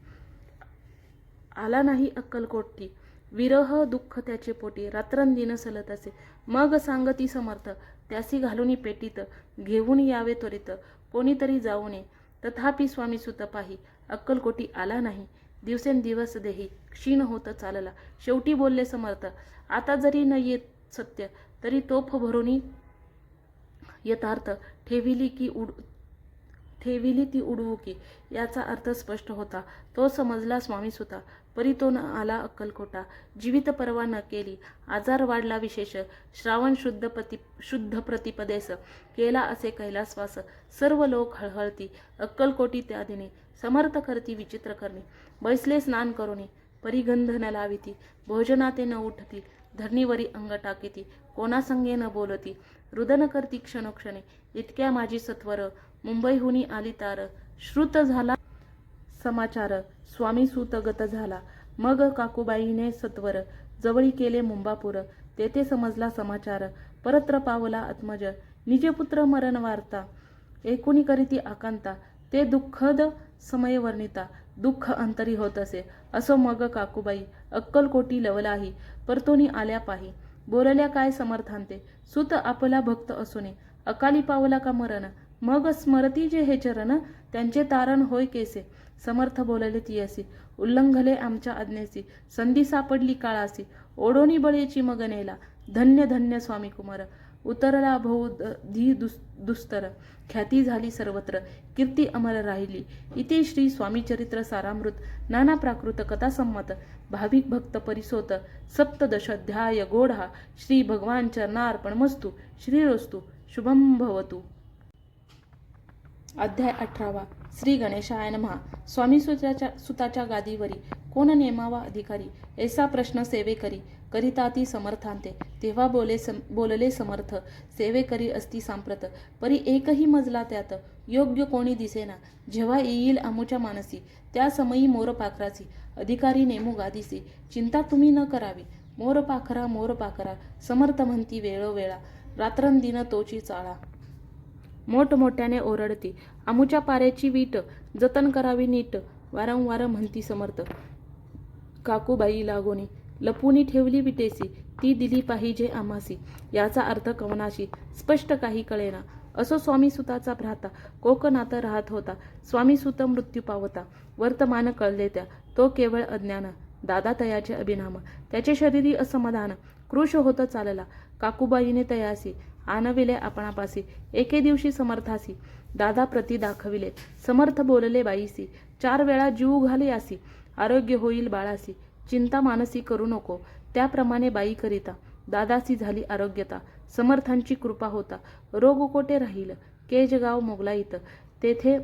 आला नाही अक्कलकोटी. विरह दुःख त्याचे पोटी रात्रंदिन सलत असे. मग सांगती समर्थ त्यासी घालून पेटीत. घेऊन यावे त्वरित कोणीतरी जाऊन. तथापि स्वामी सुत पाही अक्कलकोटी आला नाही. दिवसेंदिवस देही क्षीण होत चालला. शेवटी बोलले समर्थ, आता जरी न येत सत्य, तरी तोफ भरोनी यथार्थ ठेविली ती उडवू की. याचा अर्थ स्पष्ट होता. तो समजला स्वामी सुता. परी तो न आला अक्कलकोटा. जीवित परवा न केली. आजार वाढला विशेष. श्रावण शुद्ध प्रतिपदेस केला असे कैलासवास. सर्व लोक हळहळती. अक्कलकोटी त्या दिनी समर्थ करती विचित्र करणी. बैसले स्नान करुनी परिगंध न लाविती. भोजनाते न उठती. धरणीवरी अंग टाकीती, कोणासंगे न बोलती, रुदन करती क्षणोक्षणे, इतक्या माझी सत्वर, मुंबईहुनी आली तार, श्रुत झाला समाचार, स्वामी सूत गत झाला, मग काकूबाईने सत्वर, जवळी केले मुंबापूर, तेथे समजला समाचार, परत्र पावला आत्मज, निजपुत्र मरण वार्ता, एकुणी करीती आकांता, ते दुःखद समय वर्णिता, दुःख अंतरी होत असे, असो मग काकूबाई, अक्कलकोटी लवलाही, परतोनी आल्या पाही, बोलल्या काय समर्थांते, सुत आपला भक्त असुने, अकाली पावला का मरण, मग स्मरती जे हे चरण, त्यांचे तारण होय केसे, समर्थ बोलले तियसी, उल्लंघले आमच्या आज्ञेसी, संधी सापडली काळासी, ओढोनी बळीची मग नेला, धन्य धन्य स्वामी कुमार, उतरला भऊ दुस्तर, ख्याती झाली सर्वत्र, कीर्ती अमर राहिली, इति श्री स्वामी चरित्र सारामृत, नाना प्राकृत कथा संमत, भाविक भक्त परिसोत, सप्तदशाध्याय गोढा, श्री भगवान चरणार्पणमस्तु, श्रीरोस्तु, शुभम भवतु. अध्याय 18. श्री गणेशाय नमः. स्वामी सुताच्या गादीवरी कोण नेमावा अधिकारी, ऐसा प्रश्न सेवेकरी करिताती समर्थांते, तेव्हा बोलले समर्थ, सेवेकरी असती सांप्रत, परी एकही मजला त्यात, योग्य कोणी दिसेना, जेव्हा येईल आमुच्या मानसी, त्या समयी मोर पाखराची, अधिकारी नेमू गादीसी, चिंता तुम्ही न करावी, मोर पाखरा, समर्थ म्हणती वेळोवेळा, रात्रंदिन तोची चाळा. मोठमोठ्याने ओरडती, आमुच्या पाऱ्याची वीट, जतन करावी नीट, वारंवार म्हणती समर्थ. काकूबाई लागोनी लपूनी ठेवली विटेसी, ती दिली पाहिजे आम्हासी, याचा अर्थ कवनाशी स्पष्ट काही कळेना. असो स्वामी सुताचा भ्राता कोकणात राहत होता, स्वामी सुत मृत्यू पावता, वर्तमान कळले त्या, तो केवळ अज्ञान, दादा तयाचे अभिनाम, त्याचे शरीरी असमाधान, कृश होत चालला, काकूबाईने तयासी आणविले आपणापासी, एके दिवशी समर्थासी, दादा प्रती दाखविले, समर्थ बोलले बाईसी, 4 वेळा जीव घाली यासी, आरोग्य होईल बाळासी, चिंता मानसी करू नको, त्याप्रमाणे बाई करिता, दादासी झाली आरोग्यता, समर्थांची कृपा होता, रोग कोठे राहील, केजगाव मोगलाईत, तेथे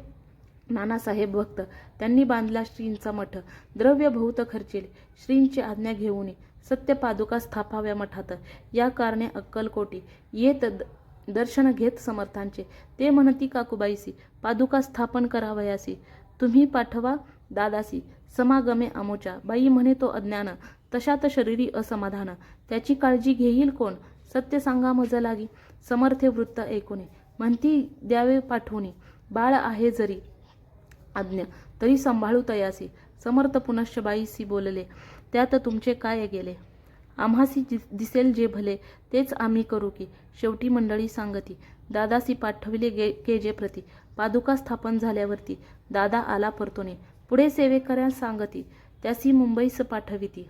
नानासाहेब भक्त, त्यांनी बांधला श्रींचा मठ, द्रव्य बहुत खर्चेल, श्रींची आज्ञा घेऊन सत्य पादुका स्थापाव्या मठात, या कारणे अक्कलकोटी येत दर्शन घेत समर्थांचे, ते म्हणती काकूबाईसी, पादुका स्थापन करावयासी, तुम्ही पाठवा दादासी, समागमे आमोच्या, बाई म्हणे तो अज्ञान, तशात शरीरी असमाधान, त्याची काळजी घेईल कोण, सत्य सांगा मज लागी, समर्थे वृत्त ऐकुने, म्हणती द्यावे पाठवून, बाळ आहे जरी आज्ञा, तरी सांभाळू तयासी, समर्थ पुनश्च बाईसी बोलले, त्यात तुमचे काय गेले, आम्हासी दिसेल जे भले, तेच आम्ही करू की, शेवटी मंडळी सांगती, दादासी पाठविले केजे प्रती, पादुका स्थापन झाल्यावरती, दादा आला परतोने, पुढे सेवेकऱ्यास सांगती, त्यासी मुंबईस पाठविती,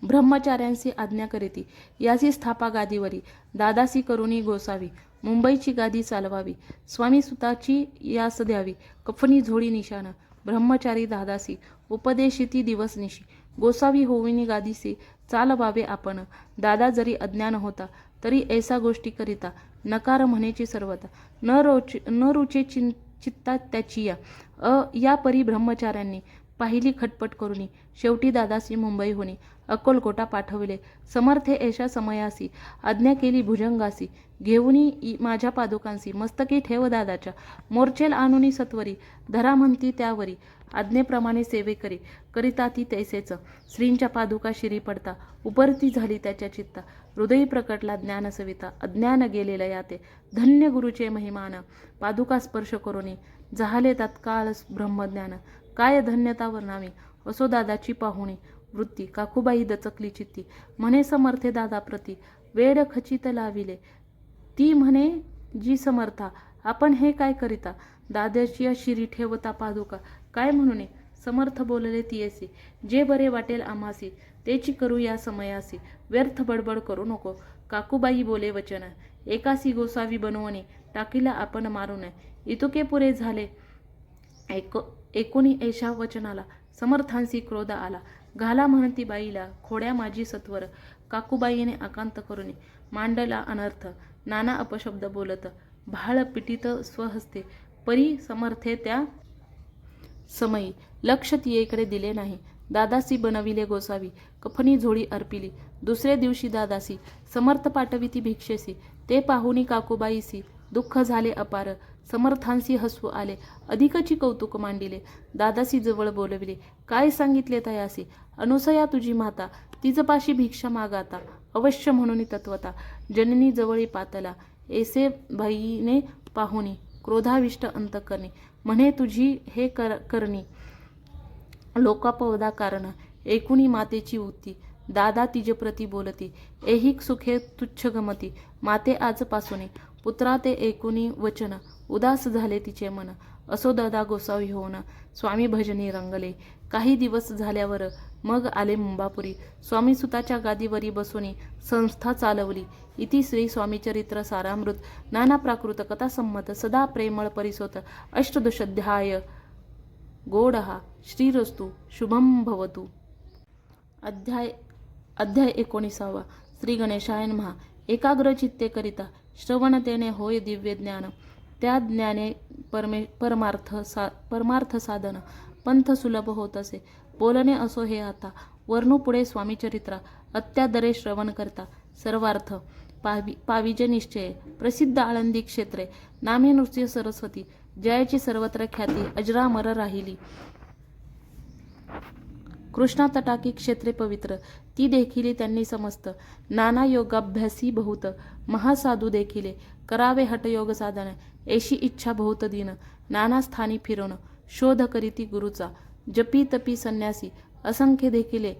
ब्रह्मचार्यांसी आज्ञा करीती, याची स्थापा गादीवरी, दादासी करुणी गोसावी, मुंबईची गादी चालवावी, स्वामी सुताची यास द्यावी, कफनी झोळी निशाण, ब्रह्मचारी दादासी, उपदेशिती दिवसनिशी, गोसावी होविनी गादीसी, चालवावे आपण, दादा जरी अज्ञान होता, तरी ऐसा गोष्टी करिता, नकार म्हणेची सर्वता, न रुचे चित्ता त्याची या परी ब्रह्मचार्यांनी, पाहिली खटपट करुनी, शेवटी दादासी मुंबई होनी, अक्कलकोटा पाठविले, समर्थे ऐशा समयासी, आज्ञा केली भुजंगासी, घेऊनी माझ्या पादुकांसी, मस्तकी ठेव दादाच्या, मोर्चेल आणुनी सत्वरी, धरा म्हणती त्यावरी, आज्ञेप्रमाणे सेवेकरी करिताती तैसेच, श्रींच्या पादुका शिरी पडता, उपरती झाली त्याच्या चित्ता, हृदयी प्रकटला ज्ञान सविता, अज्ञान गेलेलं याते, धन्य गुरुचे महिमान, पादुका स्पर्श करुनी, झाले तत्काळ ब्रह्मज्ञान, काय धन्यता वर्णावी, असो दादाची पाहुणी वृत्ती, काकूबाई दचकली चित्ती, म्हणे समर्थे दादा प्रती, वेड खचित लाविले, ती म्हणे जी समर्था, आपण हे काय करिता, दादाची शिरी ठेवता पादुका, काय म्हणून समर्थ बोलले तियेसी, जे बरे वाटेल आम्हासी, तेची करू या समयासी, व्यर्थ बडबड करू नको, काकूबाई बोले वचन, एकासी गोसावी बनवणे, टाकीला आपण मारून, इतुके पुरे झाले, एकोणी ऐशा वचनाला, समर्थांसी क्रोध आला, घाला म्हणती बाईला, खोड्या माझी सत्वर, काकूबाईने आकांत करुनी, मांडला अनर्थ, नाना अपशब्द बोलत, भाळ पिटीत स्वहस्ते, परी समर्थे त्या समयी लक्ष तियेकडे दिले नाही, दादासी बनविले गोसावी, कफनी झोळी अर्पिली. दुसरे दिवशी दादासी समर्थ पाठविती भिक्षेसी, ते पाहुनी काकूबाईसी दुःख झाले अपार. समर्थांसी हसू आले, अधिकची कौतुक मांडिले. दादासी जवळ बोलविले, काय सांगितले तयासी. अनुसया तुझी माता, तिजपाशी भिक्षा मागाता. अवश्य म्हणून तत्वता, जननी जवळी पातला. ऐसे बाईने पाहुनी, क्रोधाविष्ट अंतकरणी. म्हणे तुझी हे करणी, लोकापवदा कारण. ऐकुनी मातेची उक्ती, दादा तिजप्रती बोलती. ऐहिक सुखे तुच्छ गमती, माते आजपासून. पुत्रा ते ऐकुनी वचन, उदास झाले तिचे मन. असो दादा गोसावी होऊन, स्वामी भजनी रंगले. काही दिवस झाल्यावर मग आले मुंबापुरी. स्वामी सुताच्या गादीवरी बसूनी संस्था चालवली. इति श्री स्वामीचरित्र सारामृत नाना प्राकृत कथासंमत सदा प्रेमळ परिसोत अष्टदशाध्याय गोडहा. श्रीरस्तु शुभम भवतु. अध्याय 19. श्री गणेशाय नमः. एकाग्र चित्ते करिता श्रवणतेने होय दिव्य ज्ञान. त्या ज्ञाने परमार्थ साधन. पंथ सुलभ होत असे. बोलणे असो हे आता. वर्णू पुढे स्वामीचरित्रा. अत्यादरे श्रवण करता सर्वार्थ पाविजे निश्चय. प्रसिद्ध आळंदी क्षेत्रे, नामे नृसिंह सरस्वती. जयाची सर्वत्र ख्याती अजरामर राहिली. कृष्णा तटाकी क्षेत्रे पवित्र, ती देखिली त्यांनी समस्त. नाना योगाभ्यासी बहुत, महासाधू देखिले. करावे हठयोग साधन, ऐशी इच्छा बहुत दिन. नाना स्थानी फिरून शोध करीती गुरुचा. जपी तपी संन्यासी असंख्य देखिले.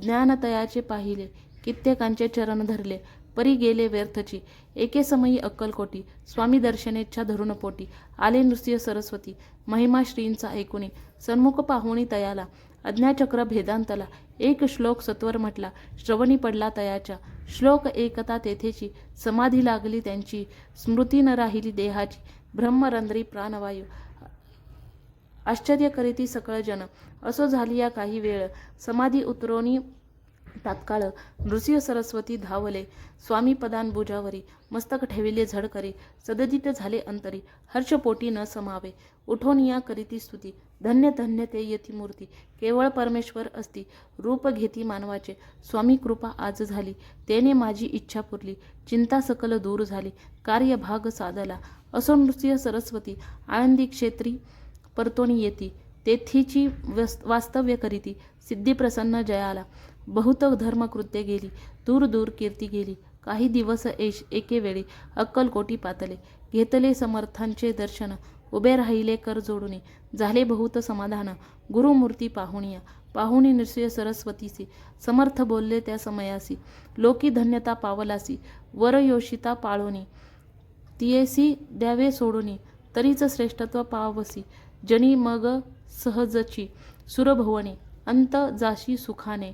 ज्ञानतयाचे पाहिले, कित्येकांचे चरण धरले. परी गेले व्यर्थची. एके समयी अक्कलकोटी, स्वामी दर्शनेच्छा धरून पोटी. आले नृसिंह सरस्वती, महिमा श्रींचा ऐकुनी. सन्मुख पाहुणी तयाला, अज्ञाचक्र भेदांतला. एक श्लोक सत्वर म्हटला, श्रवणी पडला तयाच्या. श्लोक एकता तेथेची, समाधी लागली त्यांची. स्मृती न राहिली देहाची, ब्रह्मरंध्री प्राणवायू. आश्चर्य करीती सकळ जन, असो झाली या काही वेळ. समाधी उतरोनी तात्काळ, नृसिंह सरस्वती धावले. स्वामी पदांबुजावरी, मस्तक ठेविले झडकरी. सददित झाले अंतरी, हर्षपोटी न समावे. उठोनिया करीती स्तुती, धन्य धन्य ते यती मूर्ती. केवळ परमेश्वर असती, रूप घेती मानवाचे. स्वामी कृपा आज झाली, तेने माझी इच्छा पुरली. चिंता सकल दूर झाली, कार्यभाग साधला. असो नृसिंह सरस्वती आळंदी क्षेत्री परतोनी येती. तेथीची वास्तव्य करीती, सिद्धी प्रसन्न जयाला. बहुत धर्मकृत्ये गेली, दूर दूर कीर्ती गेली. काही दिवस एके वेळी अक्कलकोटी पातले. घेतले समर्थांचे दर्शन, उभे राहिले कर जोडुनी. झाले बहुत समाधान, गुरुमूर्ती पाहुणिया. पाहुणी नृसिंह सरस्वतीसी, समर्थ बोलले त्या समयासी. लोकी धन्यता पावलासी, वर योषिता पाळोनी. तियेसी द्यावे सोडूनी, तरीच श्रेष्ठत्व पावसी. जनी मग सहजची, सुरभुवनी. अंत जाशी सुखाने.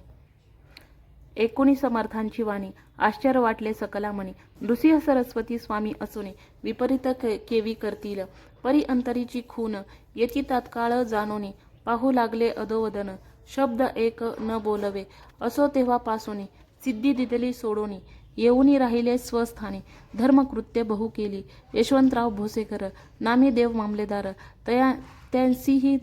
ऐकुनी समर्थांची वाणी, आश्चर्य वाटले सकला मनी. नृसिंह सरस्वती स्वामी असुने, विपरीत केवी करतील. परी अंतरीची खून, येती तात्काळ जाणोनी. पाहू लागले अधोवदन, शब्द एक न बोलवे. असो तेव्हापासूनी, सिद्धी दिदली सोडोनी. येऊनी राहिले स्वस्थानी, धर्मकृत्य बहु केली. यशवंतराव भोसेकर नामी देव मामलेदार, त्यांसीही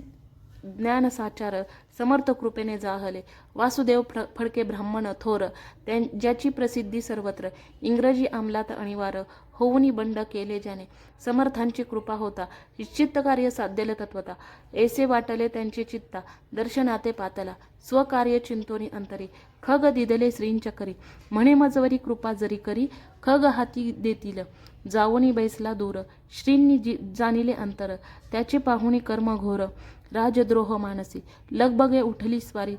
ज्ञानसाचार. समर्थ कृपेने जाहले. वासुदेव फडके ब्राह्मण थोर, ज्याची प्रसिद्धी सर्वत्र. इंग्रजी अंमलात अनिवार्य, होऊनी बंड केले ज्याने. समर्थांची कृपा होता, निश्चित कार्य साध्यले तत्वता. ऐसे वाटले त्यांचे चित्ता, दर्शनाते पातला. स्वकार्य चिंतोनी अंतरी, खग दिदले श्रींच्या करी. म्हणे मजवरी कृपा जरी करी, खग हाती देतील. जावोनी बैसला दूर, श्रींनी जाणिले अंतर. त्याचे पाहुणी कर्म घोर, राजद्रोह मानसी. लगबगे उठली स्वारी,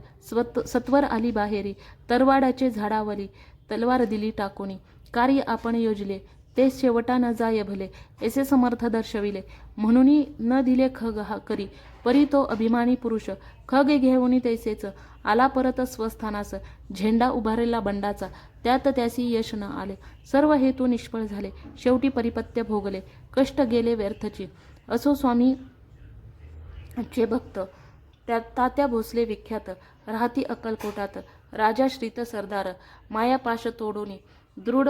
सत्वर आली बाहेरी. तरवाडाचे झाडावरी, तलवार दिली टाकोनी. कार्य आपण योजले, ते शेवटा न जाय भले. ऐसे समर्थ दर्शविले, म्हणून न दिले खग करी. परी तो अभिमानी पुरुष, खग घेऊनी तैसेच. आला परत स्वस्थानास, झेंडा उभारला बंडाचा. त्यात त्यासी यश न आले, सर्व हेतू निष्फळ झाले. शेवटी परिपत्य भोगले, कष्ट गेले व्यर्थची. असो स्वामी चे भक्त, तात्या भोसले विख्यात. राहती अक्कलकोटात, राजा श्रीत सरदार. मायापाश तोडोनी, दृढ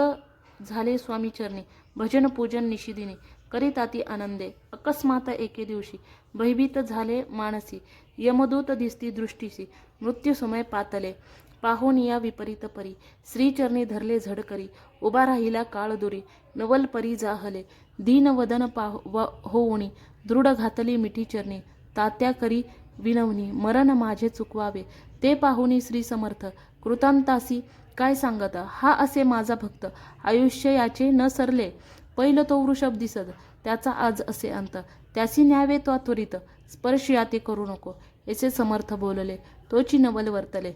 झाले स्वामी चरणी. भजन पूजन निशिदिनी करीताती आनंदे. अकस्मात एके दिवशी भयभीत झाले मानसी. यमदूत दिसती दृष्टीसी. मृत्यूसमय पातले पाहून या विपरीत परी. श्रीचरणी धरले झड करी. उभा राहिला काळ दुरी. नवल परी जाहले दीनवदन होऊनी. दृढ घातली मिठी चरणी. तात्या करी विनवणी मरण माझे चुकवावे. ते पाहुनी श्री समर्थ कृतांतासी काय सांगता. हा असे माझा भक्त आयुष्य याचे न सरले. पहिलं तो वृषभ दिसत त्याचा आज असे अंत. त्यासी न्यावे तो त्वरित स्पर्श याते करू नको. असे समर्थ बोलले तोची नवल वर्तले.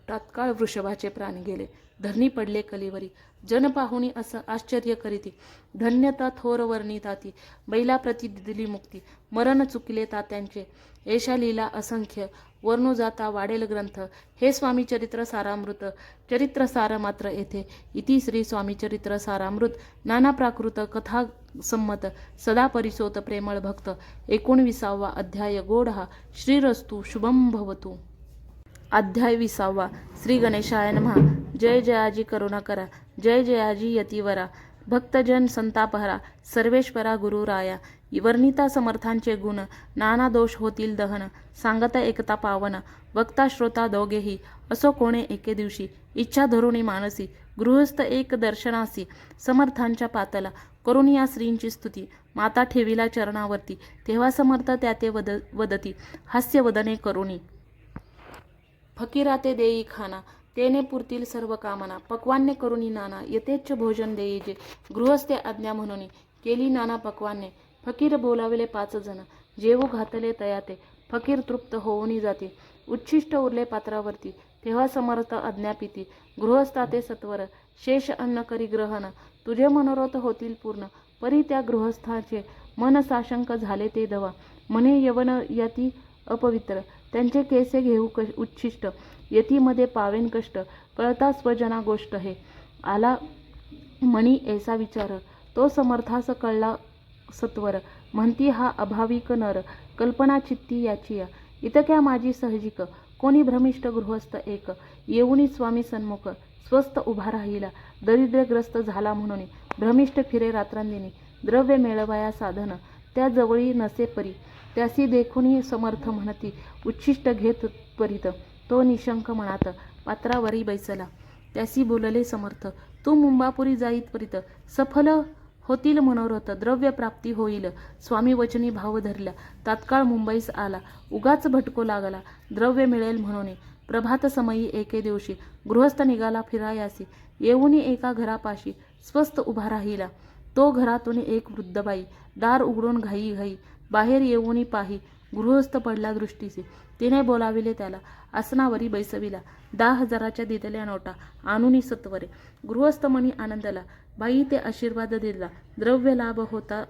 तात्काळ वृषभाचे प्राण गेले. धरणी पडले कलीवरी. जन पाहुणी असं आश्चर्य करीती. धन्यता थोर वर्णिताती. बैलाप्रती दिली मुक्ती. मरण चुकले तात्यांचे. येशा लीला असंख्य वर्णू जाता वाढेल ग्रंथ. हे स्वामी चरित्र सारामृत. चरित्र सार मात्र येथे. इति श्री स्वामी चरित्र सारामृत. नाना प्राकृत कथा संमत सदा परिसोत प्रेमळ भक्त. 19वा अध्याय गोड हा. श्रीरस्तु शुभम भवतु. अध्याय 20वा. श्री गणेशाय नमः. जय जयाजी करुणाकरा. जय जयाजी यतिवरा. भक्तजन संतापहरा. सर्वेश्वरा गुरुराया. वर्णिता समर्थांचे गुण. नाना दोष होतील दहन. सांगता एकता पावन. वक्ता श्रोता दोघेही. असो कोणे एके दिवशी. इच्छा धरुणी मानसी. गृहस्थ एक दर्शनासी. समर्थांच्या पातला. करून या श्रींची स्तुती. माता ठेविला चरणावरती. तेव्हा समर्थ त्या ते वदती. हास्य वदने करुणी. फकीरा ते देई खाना. तेने पुरतील सर्व कामना. पक्वान्ने करुणी नाना. यथेच्छ भोजन देई जे. गृहस्थे आज्ञा म्हणून केली नाना पक्वान्ने. फकीर बोलावले 5 जण. जेवू घातले तयाते. फकीर तृप्त होऊनी जाते. उच्छिष्ट उरले पात्रावरती. तेव्हा समर्थ आज्ञापिती. गृहस्थाते सत्वर. शेष अन्न करी ग्रहण. तुझे मनोरथ होतील पूर्ण. परी त्या गृहस्थाचे मन साशंक झाले ते दवा. म्हणे यवन यती अपवित्र. त्यांचे केसे घेऊ उच्छिष्ट. यतीमध्ये पावेन कष्ट. कळता स्वजना गोष्ट हे. आला मणी ऐसा विचार. तो समर्थास कळला सत्वर. म्हणती हा अभाविक नर. कल्पना चित्ती याची या. इतक्या माझी सहजिक. कोणी भ्रमिष्ट गृहस्थ एक. येऊनी स्वामी सन्मुख. स्वस्थ उभा राहिला. दरिद्रग्रस्त झाला म्हणून. भ्रमिष्ट फिरे रात्रंदिनी. द्रव्य मिळवाया साधन. त्या जवळी नसे परी. त्यासी देखुनी समर्थ म्हणती. उच्छिष्ट घेत त्वरित. तो निशंक मनात. पात्रावरी बैसला. त्यासी बोलले समर्थ. तू मुंबापुरी जाई त्वरित. सफल होतील मनोरथ. द्रव्य प्राप्ती होईल. स्वामी वचनी भाव धरला. तात्काळ मुंबईस आला. उगाच भटको लागला. द्रव्य मिळेल म्हणून. प्रभात समयी एके दिवशी गृहस्थ निघाला फिरायासी. येऊनी एका घरापाशी स्वस्थ उभा राहिला. तो घरातून एक वृद्ध बाई. दार उघडून घाई घाई बाहेर येऊनी पाही. गृहस्थ पडला दृष्टीसी. तिने बोलाविले त्याला. आसनावरी बैसविला. 10,000च्या दिलेल्या नोटा आणूनी सत्वरे. गृहस्थ मनी आनंदला. बाई ते आशीर्वाद दिला. द्रव्य लाभ होता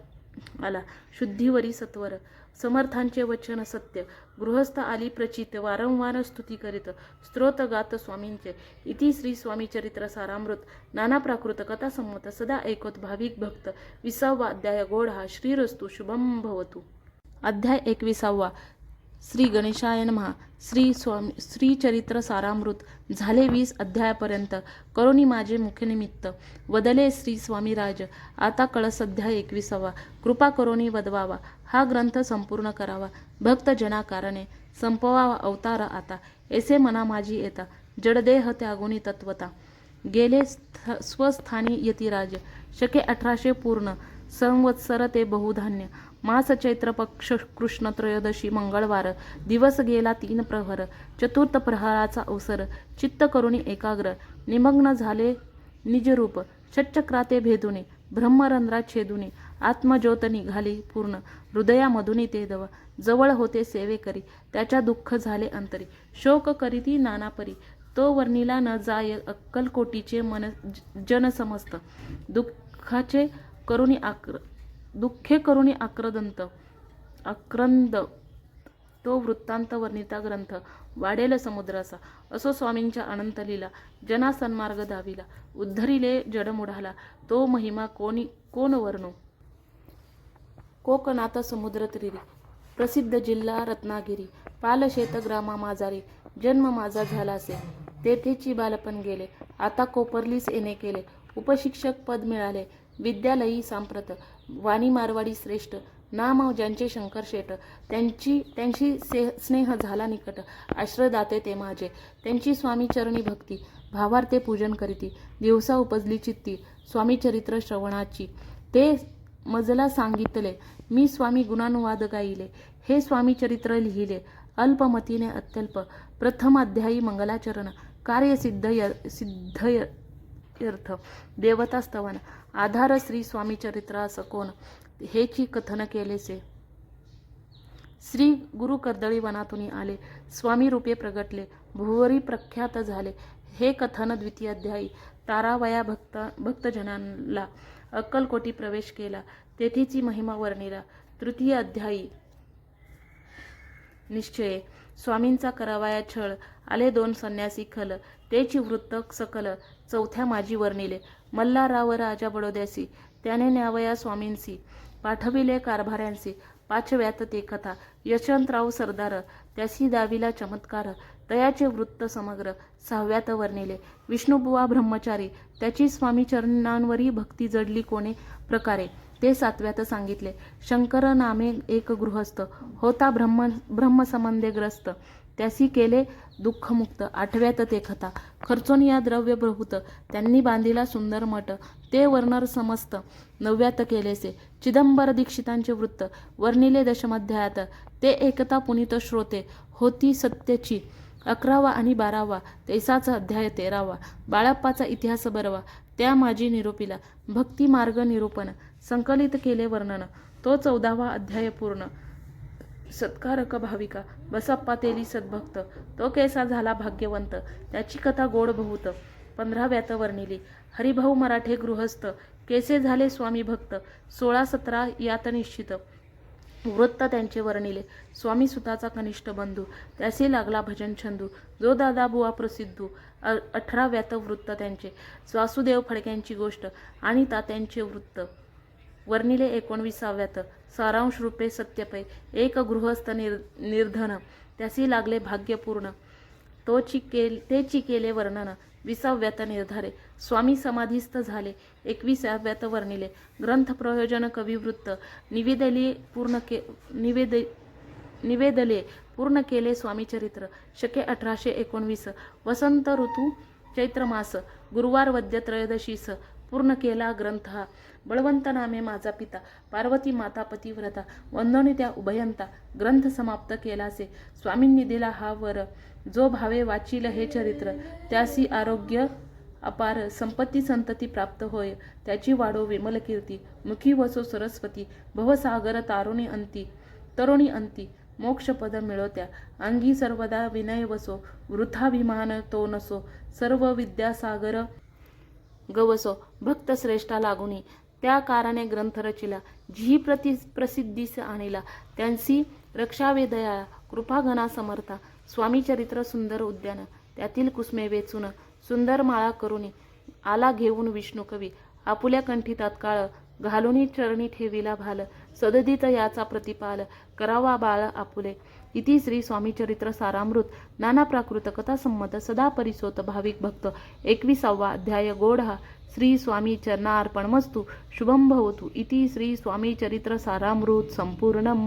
आला. शुद्धीवरी सत्वर. समर्थांचे वचन सत्य. गृहस्थ आली प्रचित. वारंवार स्तुती करीत. स्तोत्र गात स्वामींचे. इति श्री स्वामी चरित्र सारामृत. नाना प्राकृत कथा संमत सदा ऐकत भाविक भक्त. 20वा अध्याय गोड हा. श्रीरस्तु शुभम भवतु. अध्याय 21वा. श्री गणेशाय नमः. श्री चरित्र सारामृत. झाले 20 अध्यायापर्यंत. करुणी माझे मुखनिमित्त. वदले श्री स्वामीराज. आता कळस अध्याय 21वा. कृपा करुणी वदवावा. हा ग्रंथ संपूर्ण करावा. भक्त जना कारणे संपवावा अवतार आता. ऐसे मना माझी येता. जडदेह त्यागुनी तत्वता. गेले स्वस्थानी यतिराज. शके 1800 पूर्ण. संवत्सर ते बहुधान्य. मास चैत्र पक्ष कृष्ण त्रयोदशी मंगळवार. दिवस गेला 3 प्रहर. चतुर्थ प्रहराचा अवसर. चित्त करुणी एकाग्र. निमग्न झाले निजरूप. षटचक्राते भेदुनी. ब्रह्मरंध्रात छेदुनी. आत्मज्योत निघाली पूर्ण. हृदयामधुनी ते दव. जवळ होते सेवे करी. त्याच्या दुःख झाले अंतरी. शोक करीती नानापरी. तो वर्णिला न जाय अक्कलकोटीचे मन जन समस्त. दुःखे करुणी आक्रंद. तो वृत्तांत वर्णिता ग्रंथ वाढेल समुद्राचा. असो स्वामींच्या अनंत लीला. जना सन्मार्ग दाविला. उद्धरिले जडमुढाला. तो महिमा कोण वर्णू. कोकणात समुद्र तीरी. प्रसिद्ध जिल्हा रत्नागिरी. पालशेत ग्रामा माझारी. जन्म माझा झालासे. तेथेची बालपण गेले. आता कोपरलीस येणे केले. उपशिक्षक पद मिळाले. विद्यालयी सांप्रत वाणी मारवाडी श्रेष्ठ नाम ज्यांचे शंकर शेट त्यांची स्नेह झाला निकट आश्रयदाते ते माझे त्यांची स्वामी चरणी भक्ती भावार्थे पूजन करीती दिवसा उपजली चित्ती स्वामी चरित्र श्रवणाची ते मजला सांगितले मी स्वामी गुणानुवाद गाईले हे स्वामी चरित्र लिहिले अल्पमतीने अत्यल्प प्रथम अध्यायी मंगलाचरण कार्य सिद्धयर्थ देवता स्तवन आधार श्री स्वामी चरित्रा सकोन हेची कथन केलेसे श्री गुरु कर्दळी वनातून आले स्वामी रूपे प्रगटले भुवरी प्रख्यात झाले हे कथन द्वितीय अध्यायी तारावया भक्तजनांना अक्कलकोटी प्रवेश केला तेथीची महिमा वर्णिला तृतीय अध्यायी निश्चय स्वामींचा करावाया छळ आले 2 संन्यासी खल तेची वृत्त सकल चौथ्या माझी वर्णिले मल्हारराव राजा बडोद्यासी त्याने न्यावया स्वामींसी पाठविले कारभाऱ्यांसी पाचव्यात ते कथा यशवंतराव सरदार त्यासी दाविला चमत्कार तयाचे वृत्त समग्र सहाव्यात वर्णिले विष्णुबुवा ब्रह्मचारी त्याची स्वामी चरणांवरी भक्ती जडली कोणे प्रकारे ते सातव्यात सांगितले शंकर नामे एक गृहस्थ होता ब्रह्मसंबंधे ग्रस्त त्यासी केले दुःखमुक्त आठव्यात ते कथा खर्चोनिया द्रव्य बहुत त्यांनी बांधिला सुंदर मठ ते वर्णर समस्त नवव्यात केलेसे चिदंबर दीक्षितांचे वृत्त वर्णिले दशमाध्यायात ते एकता पुनीत श्रोते होती सत्यची 11वा आणि 12वा तैसाचा अध्याय 13वा बाळप्पाचा इतिहास बरवा त्या माझी निरोपीला भक्ती मार्ग निरूपण संकलित केले वर्णन तो 14वा अध्याय पूर्ण सत्कारक भाविका बसप्पा तेली सद्भक्त तो कैसा झाला भाग्यवंत त्याची कथा गोड बहुत 15व्यात वर्णिली हरिभाऊ मराठे गृहस्थ कैसे झाले स्वामी भक्त 16-17 यात निश्चित वृत्त त्यांचे वर्णिले स्वामी सुताचा कनिष्ठ बंधू त्यासी लागला भजन छंदू जो दादा बुवा प्रसिद्धू 18व्यात वृत्त त्यांचे वासुदेव फडक्यांची गोष्ट आणि तात्यांचे वृत्त वर्णिले 19व्यात सारांश रूपे सत्यपै एक गृहस्थ निर्धन त्यासी लागले भाग्यपूर्ण तेची केले वर्णन 20व्यात निर्धारे स्वामी समाधीस्थ झाले 21व्यात वर्णिले ग्रंथ प्रयोजन कविवृत्त निवेदले पूर्ण केले स्वामी चरित्र शके 1819 वसंत ऋतू चैत्र मास गुरुवार वद्य त्रयोदशीस पूर्ण केला ग्रंथ हा बळवंत नामे माझा पिता पार्वती माता पतिव्रता वंदनी त्या उभयंता ग्रंथ समाप्त केलासे स्वामींनी दिला हा वर जो भावे वाचिल हे चरित्र त्यासी आरोग्य अपार संपत्ती संतती प्राप्त होय त्याची वाढो विमल कीर्ती मुखी वसो सरस्वती भवसागर तरुणी अंती मोक्षपद मिळवत्या अंगी सर्वदा विनय वसो वृथाभिमान तो नसो सर्व विद्यासागर गवसो भक्त श्रेष्ठा लागुनी त्या कारणे ग्रंथ रचिला जी प्रसिद्धीस आणिला त्यांची रक्षावे दयाळा कृपागणा समर्था स्वामी चरित्र सुंदर उद्यान त्यातील कुसमे वेचून सुंदर माळा करुनी आला घेऊन विष्णू कवी आपुल्या कंठी तात्काळ घालुनी चरणी ठेविला भाल सददित याचा प्रतिपाल करावा बाळ आपुले इति श्री स्वामी चरित्र सारामृत नाना प्राकृत कथा संमत सदा परिसोत भाविक भक्त 21वा अध्याय गोढा श्री स्वामी चरणार्पणमस्तु शुभम भवतु इति श्री स्वामी चरित्र सारामृत संपूर्णम।